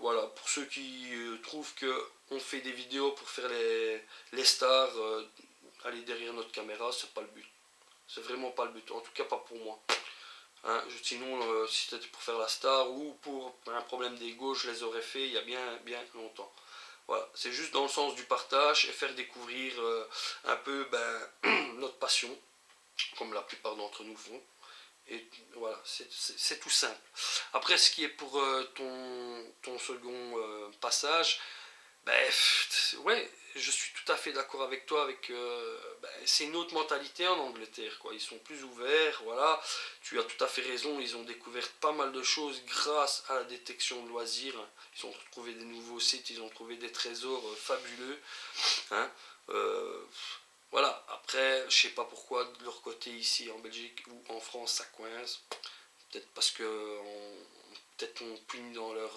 voilà, pour ceux qui trouvent qu'on fait des vidéos pour faire les stars, aller derrière notre caméra, c'est pas le but. C'est vraiment pas le but, en tout cas pas pour moi. Hein, sinon, si c'était pour faire la star ou pour un problème d'ego, je les aurais fait il y a bien longtemps. Voilà, c'est juste dans le sens du partage et faire découvrir un peu notre passion, comme la plupart d'entre nous font. Et voilà, c'est tout simple. Après, ce qui est pour ton second passage, ouais, je suis tout à fait d'accord avec toi. C'est une autre mentalité en Angleterre, quoi. Ils sont plus ouverts, voilà. Tu as tout à fait raison. Ils ont découvert pas mal de choses grâce à la détection de loisirs. Ils ont trouvé des nouveaux sites, ils ont trouvé des trésors fabuleux. Hein. Voilà. Après, je sais pas pourquoi de leur côté ici en Belgique ou en France ça coince. Peut-être parce que peut-être on pugne dans leur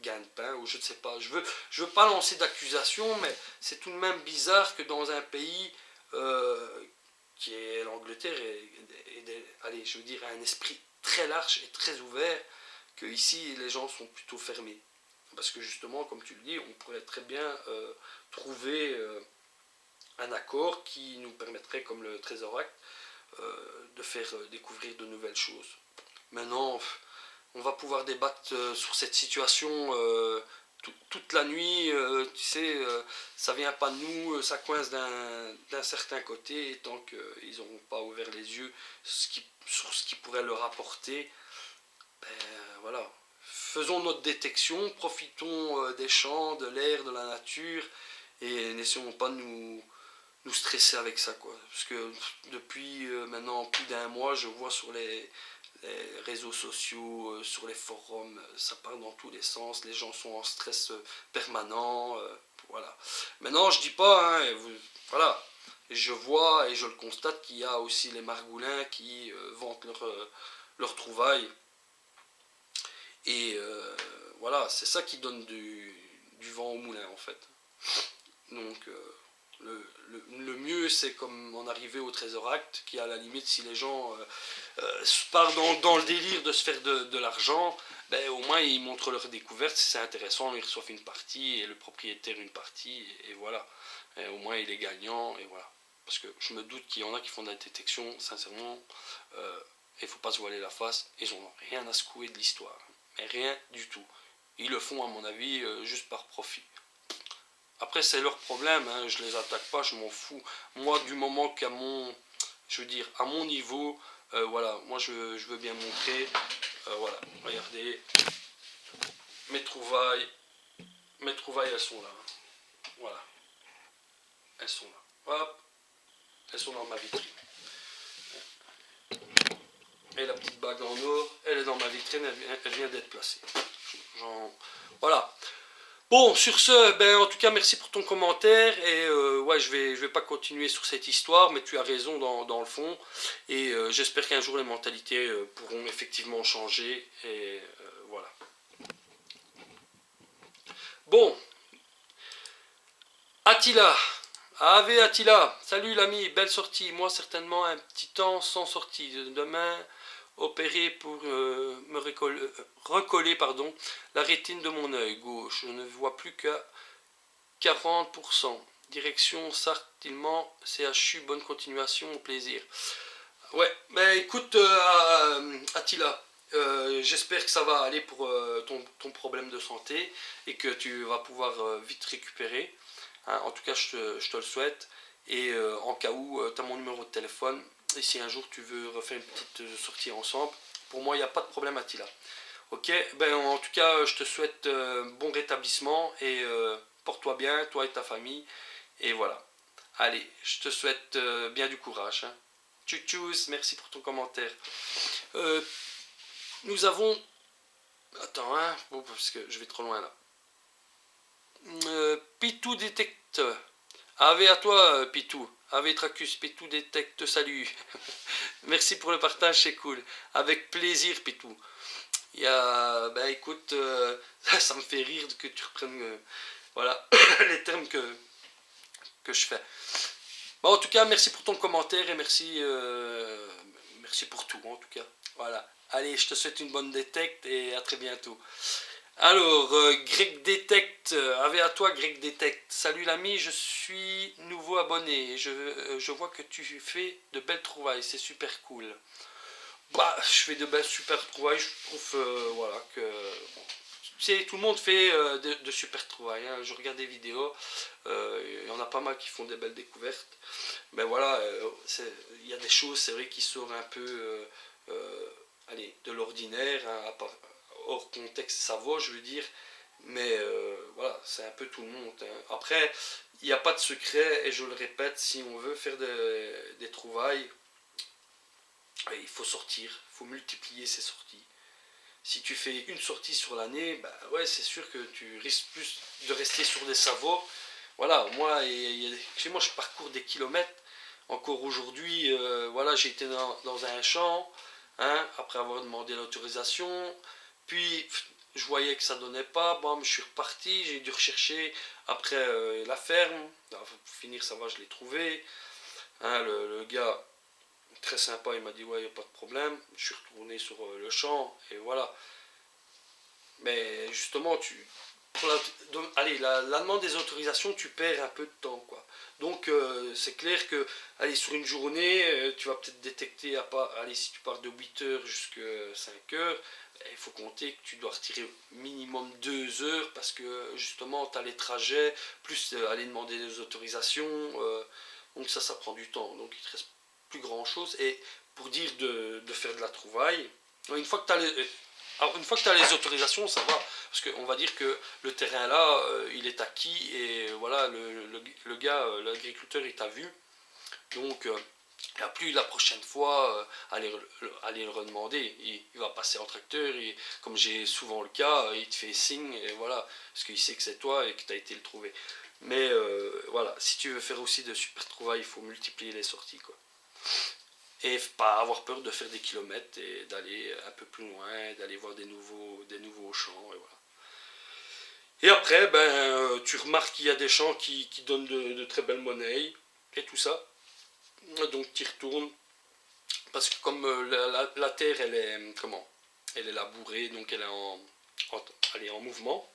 gagne-pain, ou je ne sais pas. Je veux pas lancer d'accusation, mais c'est tout de même bizarre que dans un pays qui est l'Angleterre allez, je veux dire, un esprit très large et très ouvert, que ici les gens sont plutôt fermés. Parce que justement, comme tu le dis, on pourrait très bien trouver un accord qui nous permettrait, comme le Trésoract, de faire découvrir de nouvelles choses. Maintenant, on va pouvoir débattre sur cette situation toute la nuit. Tu sais, ça vient pas de nous, ça coince d'un certain côté, et tant qu'ils n'auront pas ouvert les yeux sur ce qui pourrait leur apporter, voilà. Faisons notre détection, profitons des champs, de l'air, de la nature, et n'essayons pas de nous stresser avec ça, quoi. Parce que depuis maintenant plus d'un mois, je vois sur les réseaux sociaux, sur les forums, ça part dans tous les sens, les gens sont en stress permanent, voilà. Maintenant, je dis pas, hein, voilà, je vois et je le constate qu'il y a aussi les margoulins qui vantent leur trouvaille. Et voilà, c'est ça qui donne du vent au moulin, en fait. Donc, le mieux, c'est comme en arriver au Trésoract, qui à la limite, si les gens partent dans le délire de se faire de l'argent, au moins ils montrent leur découverte, si c'est intéressant, ils reçoivent une partie, et le propriétaire une partie, et voilà. Et au moins il est gagnant, et voilà. Parce que je me doute qu'il y en a qui font de la détection, sincèrement, il ne faut pas se voiler la face, ils n'ont rien à secouer de l'histoire. Mais rien du tout. Ils le font, à mon avis, juste par profit. Après, c'est leur problème, hein, je les attaque pas, je m'en fous. Moi, du moment qu'à mon, je veux dire, à mon niveau, voilà, moi je veux bien montrer, voilà, regardez, mes trouvailles, elles sont là, voilà, elles sont là, hop, elles sont dans ma vitrine. Et la petite bague en or, elle est dans ma vitrine, elle vient d'être placée. Voilà. Bon, sur ce, ben, en tout cas, merci pour ton commentaire. Et ouais, je vais pas continuer sur cette histoire, mais tu as raison dans le fond. Et j'espère qu'un jour les mentalités pourront effectivement changer. Et voilà. Bon, Attila. Ave Attila. Salut l'ami, belle sortie. Moi, certainement un petit temps sans sortie. Demain, opéré pour me recoller pardon, la rétine de mon œil gauche. Je ne vois plus qu'à 40%. Direction Sartillement, CHU, bonne continuation, au plaisir. Ouais, mais écoute, Attila, j'espère que ça va aller pour ton problème de santé et que tu vas pouvoir vite récupérer. Hein, en tout cas, je te le souhaite. Et en cas où, tu as mon numéro de téléphone. Et si un jour tu veux refaire une petite sortie ensemble, pour moi, il n'y a pas de problème, Attila. Ok, ben en tout cas, je te souhaite bon rétablissement et porte-toi bien, toi et ta famille. Et voilà. Allez, je te souhaite bien du courage. Hein. Tchous, merci pour ton commentaire. Nous avons... Attends, hein, bon, parce que je vais trop loin là. Pitou détecte. Ave à toi, Pitou. Ave Tracus, Pitou détecte, salut. Merci pour le partage, c'est cool. Avec plaisir, Pitou. Il y a... Ben écoute, ça me fait rire que tu reprennes voilà, les termes que je fais. Bon, en tout cas, merci pour ton commentaire et merci, merci pour tout, en tout cas. Voilà. Allez, je te souhaite une bonne détecte et à très bientôt. Alors, Greg Detect, ave à toi Greg Detect. Salut l'ami, je suis nouveau abonné. Je vois que tu fais de belles trouvailles, c'est super cool. Bah, je fais de belles super trouvailles, je trouve voilà que... Bon, tout le monde fait de super trouvailles, hein. Je regarde des vidéos, il y en a pas mal qui font des belles découvertes. Mais voilà, il y a des choses, c'est vrai, qui sortent un peu allez, de l'ordinaire, hein, hors contexte, ça va, je veux dire. Mais voilà, c'est un peu tout le monde. Hein. Après, il n'y a pas de secret, et je le répète, si on veut faire des trouvailles, il faut sortir, il faut multiplier ses sorties. Si tu fais une sortie sur l'année, bah ouais, c'est sûr que tu risques plus de rester sur des savoirs. Voilà, chez moi, je parcours des kilomètres. Encore aujourd'hui, voilà, j'ai été dans un champ, hein, après avoir demandé l'autorisation. Puis, je voyais que ça donnait pas. Bon, je suis reparti, j'ai dû rechercher après la ferme. Alors, pour finir, ça va, je l'ai trouvé. Hein, le gars, très sympa, il m'a dit ouais, il n'y a pas de problème. Je suis retourné sur le champ et voilà. Mais justement, la demande des autorisations, tu perds un peu de temps, quoi. Donc c'est clair que allez, sur une journée, tu vas peut-être détecter, allez, si tu pars de 8h jusqu'à 5h, il faut compter que tu dois retirer minimum 2 heures parce que justement tu as les trajets, plus aller demander des autorisations, donc ça prend du temps. Donc il te reste plus grand chose. Et pour dire de faire de la trouvaille, une fois que tu as les... Alors, une fois que tu as les autorisations, ça va. Parce qu'on va dire que le terrain là, il est acquis et voilà, le gars, l'agriculteur, il t'a vu. Donc, il n'y a plus la prochaine fois aller le redemander. Il va passer en tracteur et comme j'ai souvent le cas, il te fait signe et voilà. Parce qu'il sait que c'est toi et que tu as été le trouver. Mais voilà, si tu veux faire aussi de super trouvailles, il faut multiplier les sorties, quoi. Et pas avoir peur de faire des kilomètres et d'aller un peu plus loin, d'aller voir des nouveaux champs, et voilà. Et après, ben, tu remarques qu'il y a des champs qui donnent de très belles monnaies, et tout ça. Donc tu y retournes, parce que comme la terre, elle est, comment, elle est labourée, donc elle est en mouvement,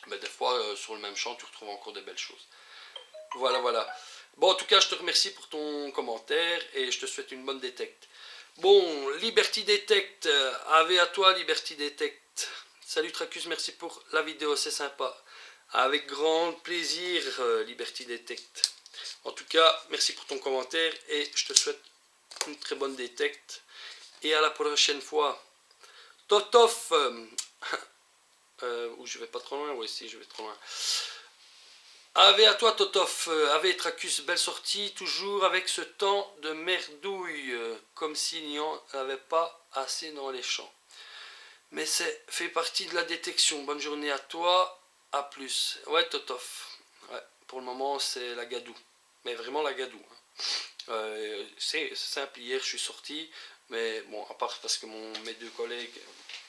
ben, des fois, sur le même champ, tu retrouves encore des belles choses. Voilà, voilà. Bon, en tout cas, je te remercie pour ton commentaire et je te souhaite une bonne détecte. Bon, Liberty Detect, ave à toi Liberty Detect. Salut Tracus, merci pour la vidéo, c'est sympa. Avec grand plaisir, Liberty Detect. En tout cas, merci pour ton commentaire et je te souhaite une très bonne détecte. Et à la prochaine fois. Totof, où je vais pas trop loin, oui, si je vais trop loin. Ave à toi Totov, Ave Tracus, belle sortie, toujours avec ce temps de merdouille, comme s'il n'y en avait pas assez dans les champs. Mais c'est fait partie de la détection. Bonne journée à toi, à plus. Ouais Totov, ouais, pour le moment c'est la gadoue, mais vraiment la gadoue. Hein. C'est simple, hier je suis sorti, mais bon, à part parce que mes deux collègues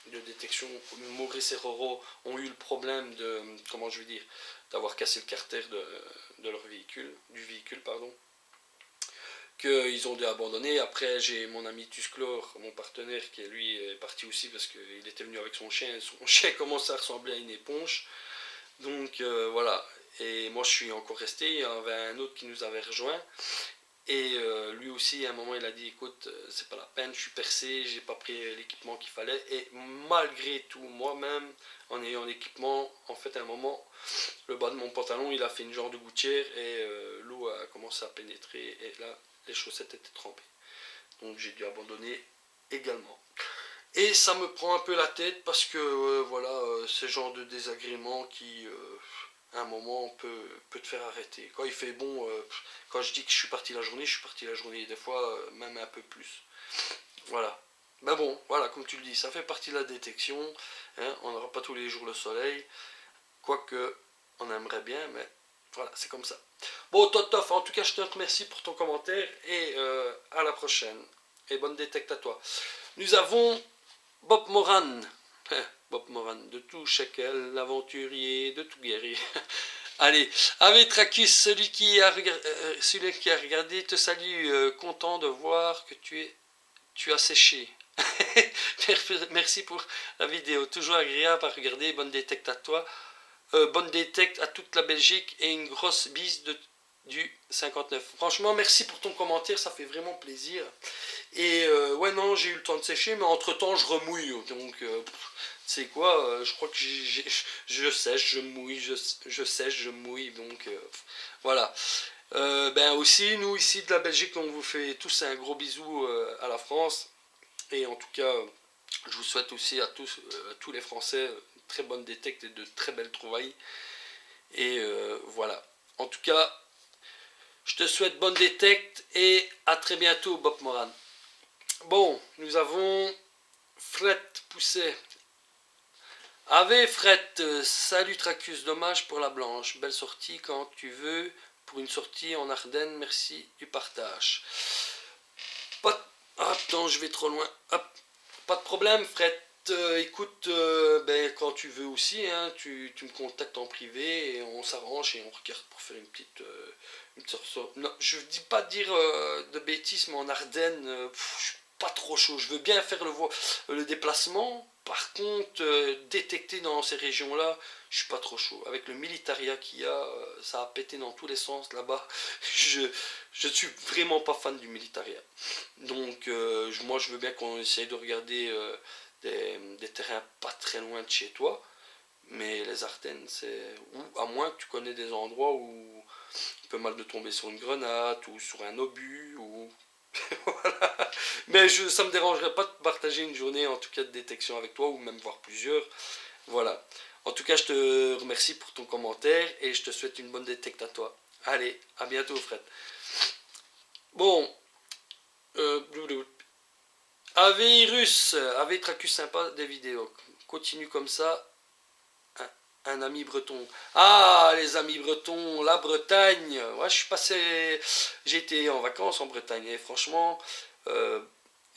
de détection, Maurice et Roro, ont eu le problème de, comment je veux dire, d'avoir cassé le carter de leur véhicule, du véhicule, pardon, qu'ils ont dû abandonner. Après, j'ai mon ami Tusclore, mon partenaire, qui lui est parti aussi parce qu'il était venu avec son chien. Son chien commençait à ressembler à une éponge. Donc voilà. Et moi, je suis encore resté. Il y avait un autre qui nous avait rejoint. Et lui aussi, à un moment, il a dit écoute, c'est pas la peine, je suis percé, j'ai pas pris l'équipement qu'il fallait. Et malgré tout, moi-même, en ayant l'équipement, en fait, à un moment, le bas de mon pantalon, il a fait une genre de gouttière et l'eau a commencé à pénétrer. Et là, les chaussettes étaient trempées. Donc j'ai dû abandonner également. Et ça me prend un peu la tête parce que voilà, ce genre de désagrément qui à un moment peut te faire arrêter. Quand il fait bon, quand je dis que je suis parti la journée, je suis parti la journée, des fois même un peu plus. Voilà. Ben bon, voilà, comme tu le dis, ça fait partie de la détection. Hein, on n'aura pas tous les jours le soleil, quoique on aimerait bien, mais voilà, c'est comme ça. Bon, Totof, en tout cas, je te remercie pour ton commentaire et à la prochaine. Et bonne détecte à toi. Nous avons Bob Moran. Bob Moran, de tout Shekel, l'aventurier, de tout guerrier. Allez, Ave Tracus, celui qui a regardé, te salue, content de voir que tu as séché. Merci pour la vidéo, toujours agréable à regarder, bonne détecte à toi. Bonne détecte à toute la Belgique et une grosse bise du 59. Franchement, merci pour ton commentaire, ça fait vraiment plaisir. Et ouais, non, j'ai eu le temps de sécher, mais entre temps, je remouille. Donc, tu sais quoi, je crois que je sèche, je mouille, je sèche, je mouille. Donc, voilà. Ben aussi, nous ici de la Belgique, on vous fait tous un gros bisou à la France. Et en tout cas, je vous souhaite aussi à tous les Français une très bonne détecte et de très belles trouvailles. Et voilà. En tout cas, je te souhaite bonne détecte et à très bientôt, Bob Moran. Bon, nous avons Fred Pousset. Ave Fred, salut Tracus, dommage pour la blanche. Belle sortie quand tu veux pour une sortie en Ardennes, merci du partage. Pas de... Attends, je vais trop loin. Hop. Pas de problème, Fred. Écoute, ben, quand tu veux aussi, hein, tu me contactes en privé et on s'arrange et on regarde pour faire une petite non, je ne dis pas de dire de bêtises, mais en Ardennes, je suis pas trop chaud. Je veux bien faire le déplacement. Par contre, détecter dans ces régions-là, je suis pas trop chaud. Avec le militaria qu'il y a, ça a pété dans tous les sens là-bas. Je suis vraiment pas fan du militaria. Donc, moi, je veux bien qu'on essaye de regarder des terrains pas très loin de chez toi. Mais les Ardennes, c'est... Ou à moins que tu connais des endroits où il peut mal de tomber sur une grenade ou sur un obus ou... voilà. Mais ça me dérangerait pas de partager une journée en tout cas de détection avec toi ou même voir plusieurs. Voilà. En tout cas, je te remercie pour ton commentaire et je te souhaite une bonne détecte à toi. Allez, à bientôt Fred. Bon. Avirus, Ave Tracus sympa des vidéos. Continue comme ça. Un ami breton. Ah, les amis bretons, la Bretagne. Ouais, je suis passé. J'ai été en vacances en Bretagne et franchement,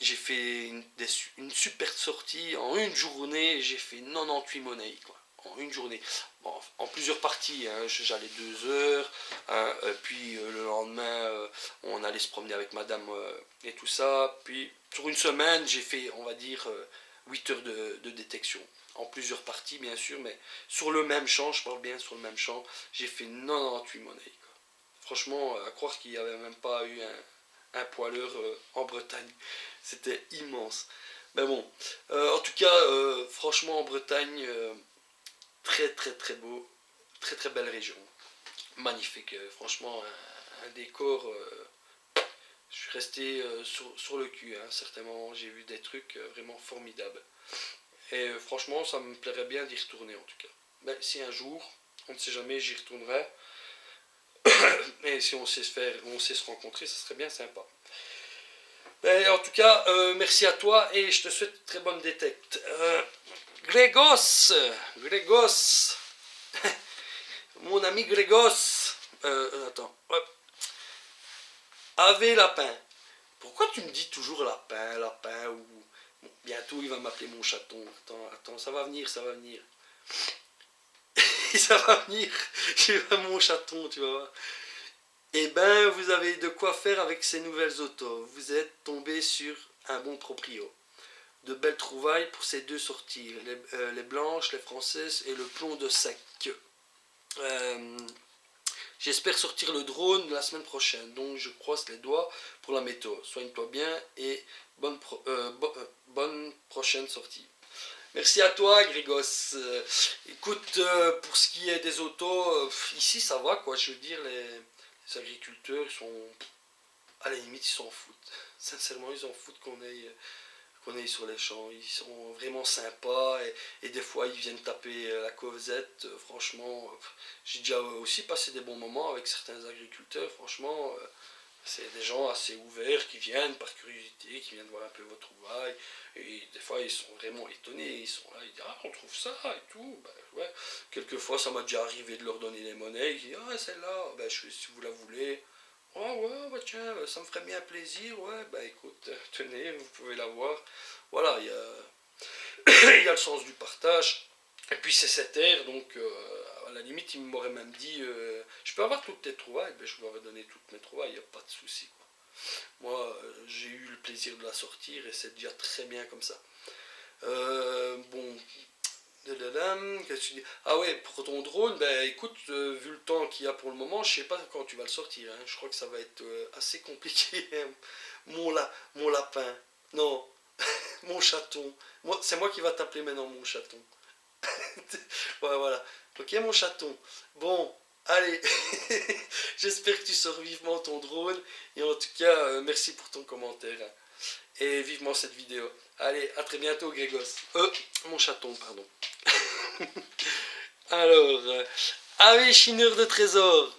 j'ai fait une super sortie. En une journée, j'ai fait 98 monnaies, quoi. En une journée. Bon, en plusieurs parties. Hein. J'allais 2 heures. Hein, puis le lendemain, on allait se promener avec madame et tout ça. Puis sur une semaine, j'ai fait, on va dire, 8 heures de détection. En plusieurs parties, bien sûr, mais sur le même champ, je parle bien sur le même champ, j'ai fait 98 monnaies. Quoi. Franchement, à croire qu'il n'y avait même pas eu un poileur en Bretagne. C'était immense. Mais bon, en tout cas, franchement, en Bretagne, très très très beau, très très belle région. Magnifique, franchement, un décor. Je suis resté sur le cul, hein, certainement, j'ai vu des trucs vraiment formidables. Et franchement, ça me plairait bien d'y retourner en tout cas. Mais si un jour, on ne sait jamais, j'y retournerai. Et si on sait se rencontrer, ça serait bien sympa. Mais en tout cas, merci à toi et je te souhaite une très bonne détecte. Grégos, mon ami Grégos, attends, hop. Ave lapin. Pourquoi tu me dis toujours lapin ou... Bon, bientôt il va m'appeler mon chaton. Attends, ça va venir. Ça va venir, mon chaton, tu vas voir. Eh ben, vous avez de quoi faire avec ces nouvelles autos. Vous êtes tombé sur un bon proprio. De belles trouvailles pour ces deux sorties. Les blanches, les françaises et le plomb de sec. J'espère sortir le drone la semaine prochaine. Donc je croise les doigts pour la météo. Soigne-toi bien et bonne prochaine sortie. Merci à toi, Grégos. Écoute, pour ce qui est des autos, ici ça va quoi. Je veux dire, les agriculteurs, ils sont... À la limite, ils s'en foutent. Sincèrement, ils s'en foutent qu'on aille sur les champs. Ils sont vraiment sympas et des fois, ils viennent taper la causette. Franchement, j'ai déjà aussi passé des bons moments avec certains agriculteurs. Franchement, c'est des gens assez ouverts qui viennent par curiosité, qui viennent voir un peu votre trouvaille. Et des fois, ils sont vraiment étonnés. Ils sont là, ils disent « Ah, on trouve ça et tout. » Ben, ouais. Quelquefois, ça m'a déjà arrivé de leur donner des monnaies. Ils disent « Ah, celle-là, ben, si vous la voulez. » « Oh ouais, bah tiens, ça me ferait bien plaisir. Ouais, bah écoute, tenez, vous pouvez la voir. » Voilà, il y a, il y a le sens du partage. Et puis c'est cette ère, donc à la limite, il m'aurait même dit je peux avoir toutes tes trouvailles. Ben, je lui aurais donné toutes mes trouvailles, il n'y a pas de souci. Moi, j'ai eu le plaisir de la sortir et c'est déjà très bien comme ça. Bon. Qu'est-ce que tu dis? Ah ouais, pour ton drone, ben écoute, vu le temps qu'il y a pour le moment, je sais pas quand tu vas le sortir. Hein. Je crois que ça va être assez compliqué. Mon lapin. Non, mon chaton. C'est moi qui va t'appeler maintenant mon chaton. Ouais, voilà. Ok, mon chaton. Bon, allez. J'espère que tu sors vivement ton drone. Et en tout cas, merci pour ton commentaire. Hein. Et vivement cette vidéo. Allez, à très bientôt, Grégos. Mon chaton, pardon. Alors, Ave chineur de trésors.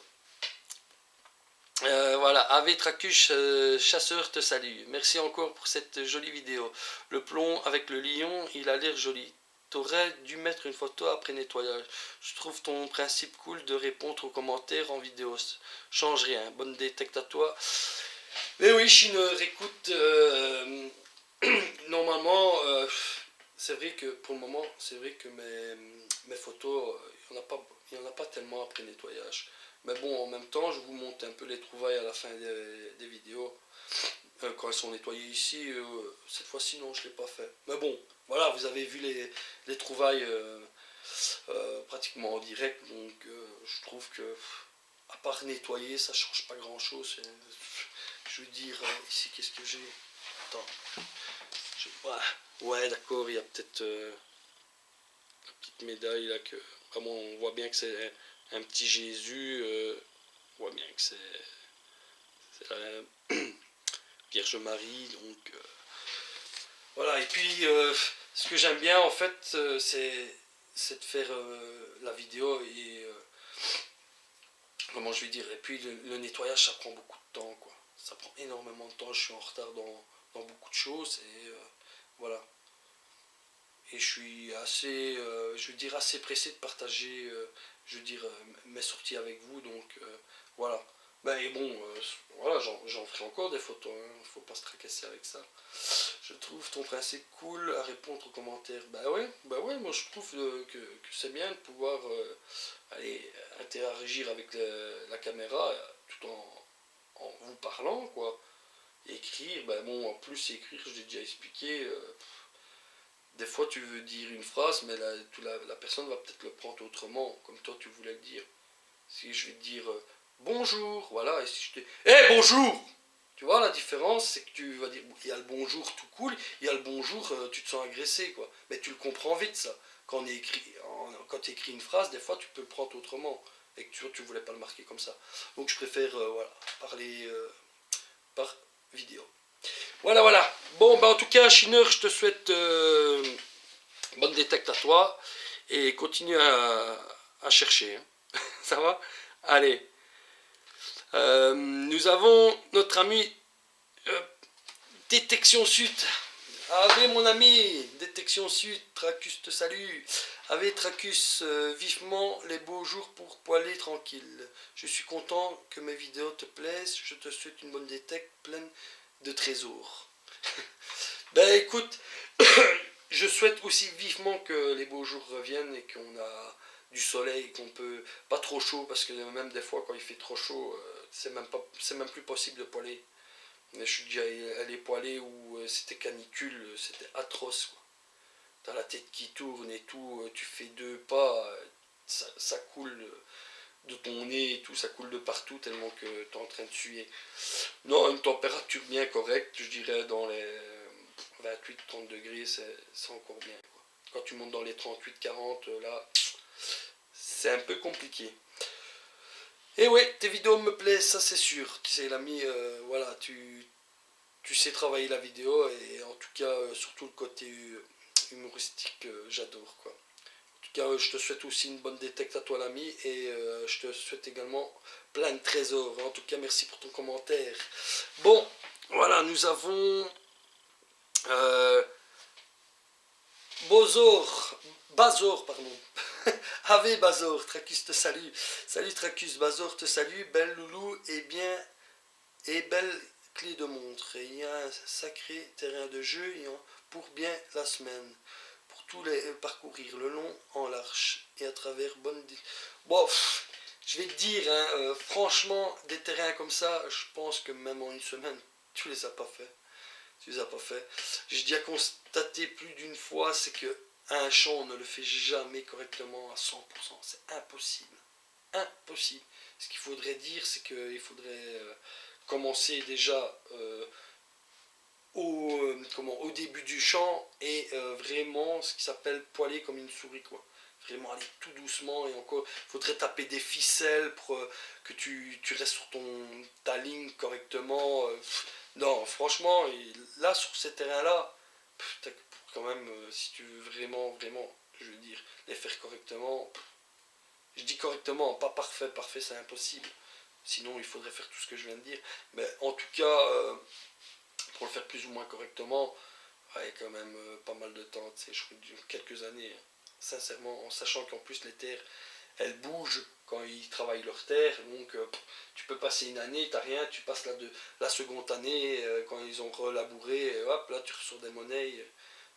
Voilà, Ave Tracuche chasseur te salue. Merci encore pour cette jolie vidéo. Le plomb avec le lion, il a l'air joli. T'aurais dû mettre une photo après nettoyage. Je trouve ton principe cool de répondre aux commentaires en vidéo. Change rien. Bonne détecte à toi. Mais oui, chineur, écoute, normalement, c'est vrai que pour le moment, c'est vrai que mes photos, il n'y en a pas tellement après nettoyage. Mais bon, en même temps, je vous montre un peu les trouvailles à la fin des vidéos. Quand elles sont nettoyées ici, cette fois-ci, non, je ne l'ai pas fait. Mais bon, voilà, vous avez vu les trouvailles pratiquement en direct. Donc, je trouve que, à part nettoyer, ça ne change pas grand-chose. Je veux dire, ici, qu'est-ce que j'ai? Attends. Ouais, d'accord, il y a peut-être une petite médaille là que vraiment on voit bien que c'est un petit Jésus. On voit bien que c'est la Vierge Marie. Donc voilà. Et puis ce que j'aime bien en fait, c'est de faire la vidéo et comment je vais dire. Et puis le nettoyage, ça prend beaucoup de temps, quoi. Ça prend énormément de temps. Je suis en retard dans beaucoup de choses et voilà. Et je suis assez, je veux dire, assez pressé de partager, je veux dire, mes sorties avec vous. Donc voilà. Ben et bon, voilà, j'en ferai encore des photos. Hein, faut pas se tracasser avec ça. Je trouve ton principe cool à répondre aux commentaires. Bah ouais, moi je trouve que c'est bien de pouvoir aller interagir avec la caméra tout en vous parlant, quoi. Écrire, ben bon, en plus écrire, je l'ai déjà expliqué. Des fois, tu veux dire une phrase, mais la personne va peut-être le prendre autrement, comme toi tu voulais le dire. Si je vais te dire bonjour, voilà, et si je te dis bonjour, tu vois la différence, c'est que tu vas dire il y a le bonjour tout cool, il y a le bonjour, tu te sens agressé, quoi. Mais tu le comprends vite, ça. Quand tu écris une phrase, des fois tu peux le prendre autrement, et que tu voulais pas le marquer comme ça. Donc je préfère voilà, parler par vidéo. Voilà. Bon, bah en tout cas, Chineur, je te souhaite bonne détecte à toi et continue à chercher. Hein. Ça va? Allez. Nous avons notre ami Détection Sud. Ave mon ami, Détection Sud, Tracus te salue. Ave Tracus, vivement les beaux jours pour poiler tranquille. Je suis content que mes vidéos te plaisent. Je te souhaite une bonne détecte pleine de trésors. Ben écoute, je souhaite aussi vivement que les beaux jours reviennent et qu'on a du soleil, qu'on peut pas trop chaud, parce que même des fois quand il fait trop chaud, c'est même plus possible de poiler. Mais je suis déjà allé poiler où c'était canicule, c'était atroce quoi. T'as la tête qui tourne et tout, tu fais 2 pas, ça coule de ton nez et tout, ça coule de partout tellement que t'es en train de suer. Non, une température bien correcte, je dirais dans les 28-30 degrés, c'est encore bien quoi. Quand tu montes dans les 38-40, là, c'est un peu compliqué. Et ouais, tes vidéos me plaisent, ça c'est sûr. Tu sais l'ami, voilà, tu sais travailler la vidéo et en tout cas, surtout le côté humoristique, j'adore quoi. En tout cas, je te souhaite aussi une bonne détecte à toi l'ami et je te souhaite également plein de trésors. En tout cas, merci pour ton commentaire. Bon, voilà, nous avons Bazor, pardon. Ave Bazor, Tracus te salue. Salut Tracus, Bazor te salue. Belle loulou et bien et belle clé de montre. Et il y a un sacré terrain de jeu pour bien la semaine. Pour tous les parcourir le long en large et à travers bonne. Bon, je vais te dire, hein, franchement, des terrains comme ça, je pense que même en une semaine, tu les as pas fait. Tu les as pas fait. J'ai déjà constaté plus d'une fois, c'est que un champ on ne le fait jamais correctement à 100%. C'est impossible. Impossible. Ce qu'il faudrait dire, c'est qu'il faudrait commencer déjà au début du champ et vraiment ce qui s'appelle poiler comme une souris quoi. Vraiment aller tout doucement et encore il faudrait taper des ficelles pour que tu restes sur ta ligne correctement. Non franchement là sur ces terrains là quand même si tu veux vraiment je veux dire les faire correctement, je dis correctement pas parfait, c'est impossible, sinon il faudrait faire tout ce que je viens de dire, mais en tout cas pour le faire plus ou moins correctement, ouais, quand même pas mal de temps, je crois quelques années, hein. Sincèrement, en sachant qu'en plus les terres, elles bougent quand ils travaillent leurs terres, donc tu peux passer une année, t'as rien, tu passes la seconde année, quand ils ont relabouré, et hop, là tu reçois des monnaies,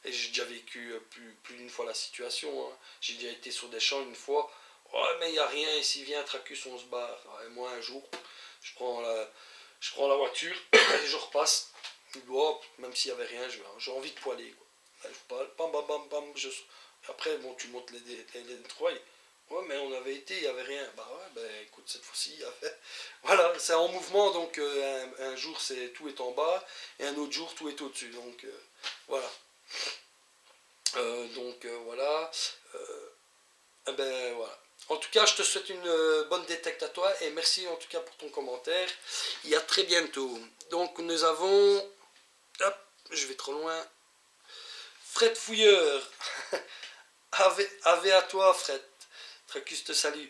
et j'ai déjà vécu plus d'une fois la situation, hein. J'ai déjà été sur des champs une fois, ouais mais il n'y a rien, ici viens Tracus, on se barre, et moi un jour, je prends la voiture, et je repasse, oh, même s'il n'y avait rien, j'ai envie de poiler. Quoi. Je parle, bam, bam, bam, bam, après, bon, tu montes les détroits. Ouais, mais on avait été, il n'y avait rien. Bah ouais, ben écoute, cette fois-ci, il y avait. Voilà, c'est en mouvement, donc un jour, tout est en bas, et un autre jour, tout est au-dessus. Donc, voilà. Voilà. Ben voilà. En tout cas, je te souhaite une bonne détecte à toi, et merci en tout cas pour ton commentaire. Et à très bientôt. Donc, nous avons. Hop, je vais trop loin. Fred Fouilleur. Ave à toi, Fred. Tracus te salue.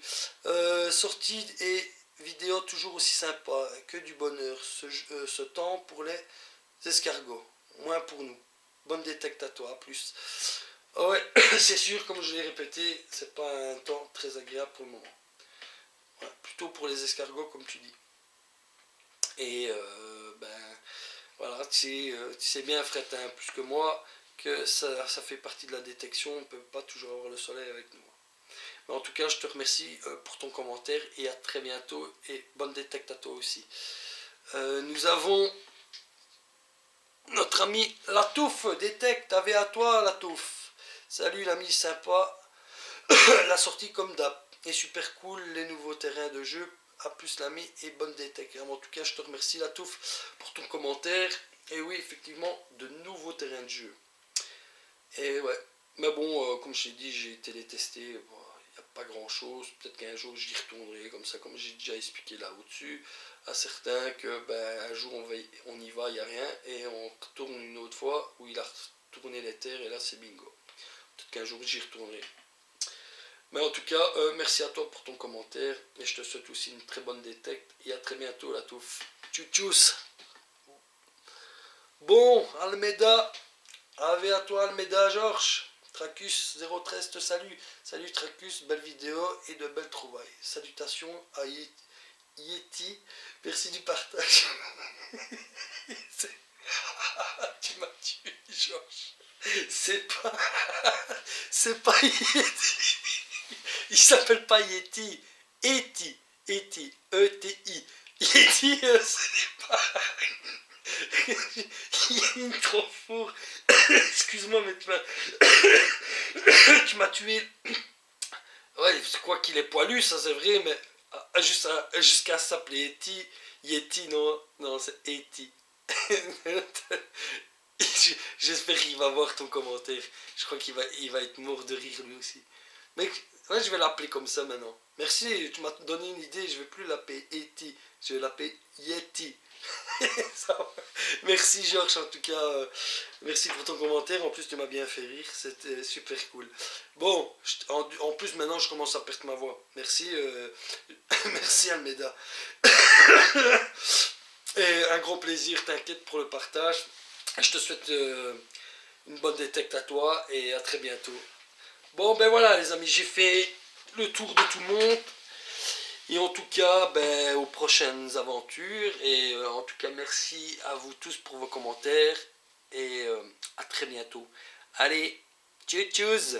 Sortie et vidéo toujours aussi sympa. Que du bonheur. Ce temps pour les escargots. Moins pour nous. Bonne détecte à toi. À plus. Ouais, c'est sûr, comme je l'ai répété, c'est pas un temps très agréable pour le moment. Ouais, plutôt pour les escargots, comme tu dis. Et voilà, tu sais bien, Fred, hein, plus que moi, que ça fait partie de la détection, on ne peut pas toujours avoir le soleil avec nous. Mais en tout cas, je te remercie pour ton commentaire et à très bientôt et bonne détecte à toi aussi. Nous avons notre ami Latouf, détecte, ave à toi Latouf. Salut l'ami sympa, la sortie comme d'hab est super cool, les nouveaux terrains de jeu, à plus l'ami et bonne détecte. En tout cas, je te remercie Latouf pour ton commentaire. Et oui, effectivement, de nouveaux terrains de jeu. Et ouais, mais bon, comme je t'ai dit, j'ai été les tester, il n'y a pas grand chose, peut-être qu'un jour j'y retournerai comme ça, comme j'ai déjà expliqué là au-dessus, à certains que un jour on y va, il n'y a rien, et on retourne une autre fois où il a retourné les terres, et là c'est bingo. Peut-être qu'un jour j'y retournerai. Mais en tout cas, merci à toi pour ton commentaire, Et je te souhaite aussi une très bonne détecte. Et à très bientôt, la touffe. Tchou-tchous. Bon, Almeida. Ave à toi, Almeida, Georges. Tracus 013 te salue. Salut Tracus, belle vidéo et de belles trouvailles. Salutations à Yeti. Merci du partage. Tu m'as tué, Georges. C'est pas Yeti. Il s'appelle pas Yeti. Eti. E-T-I. Yeti, c'est pas... Il y a une trop fourre. Excuse-moi, mais tu m'as tué. Ouais, quoi qu'il est poilu, ça c'est vrai, mais jusqu'à s'appeler Yeti. Yeti, non, c'est Eti. J'espère qu'il va voir ton commentaire. Je crois qu'il va être mort de rire lui aussi. Mais ouais, je vais l'appeler comme ça maintenant. Merci, tu m'as donné une idée. Je vais plus l'appeler Eti. Je vais l'appeler Yeti. Merci Georges, en tout cas, merci pour ton commentaire. En plus, tu m'as bien fait rire. C'était super cool. Bon, en plus, maintenant, je commence à perdre ma voix. Merci, merci Almeida. Et un gros plaisir, t'inquiète pour le partage. Je te souhaite une bonne détecte à toi et à très bientôt. Bon, ben voilà les amis, j'ai fait le tour de tout le monde. Et en tout cas, ben, aux prochaines aventures. Et en tout cas, merci à vous tous pour vos commentaires. Et à très bientôt. Allez, tchuss tchuss.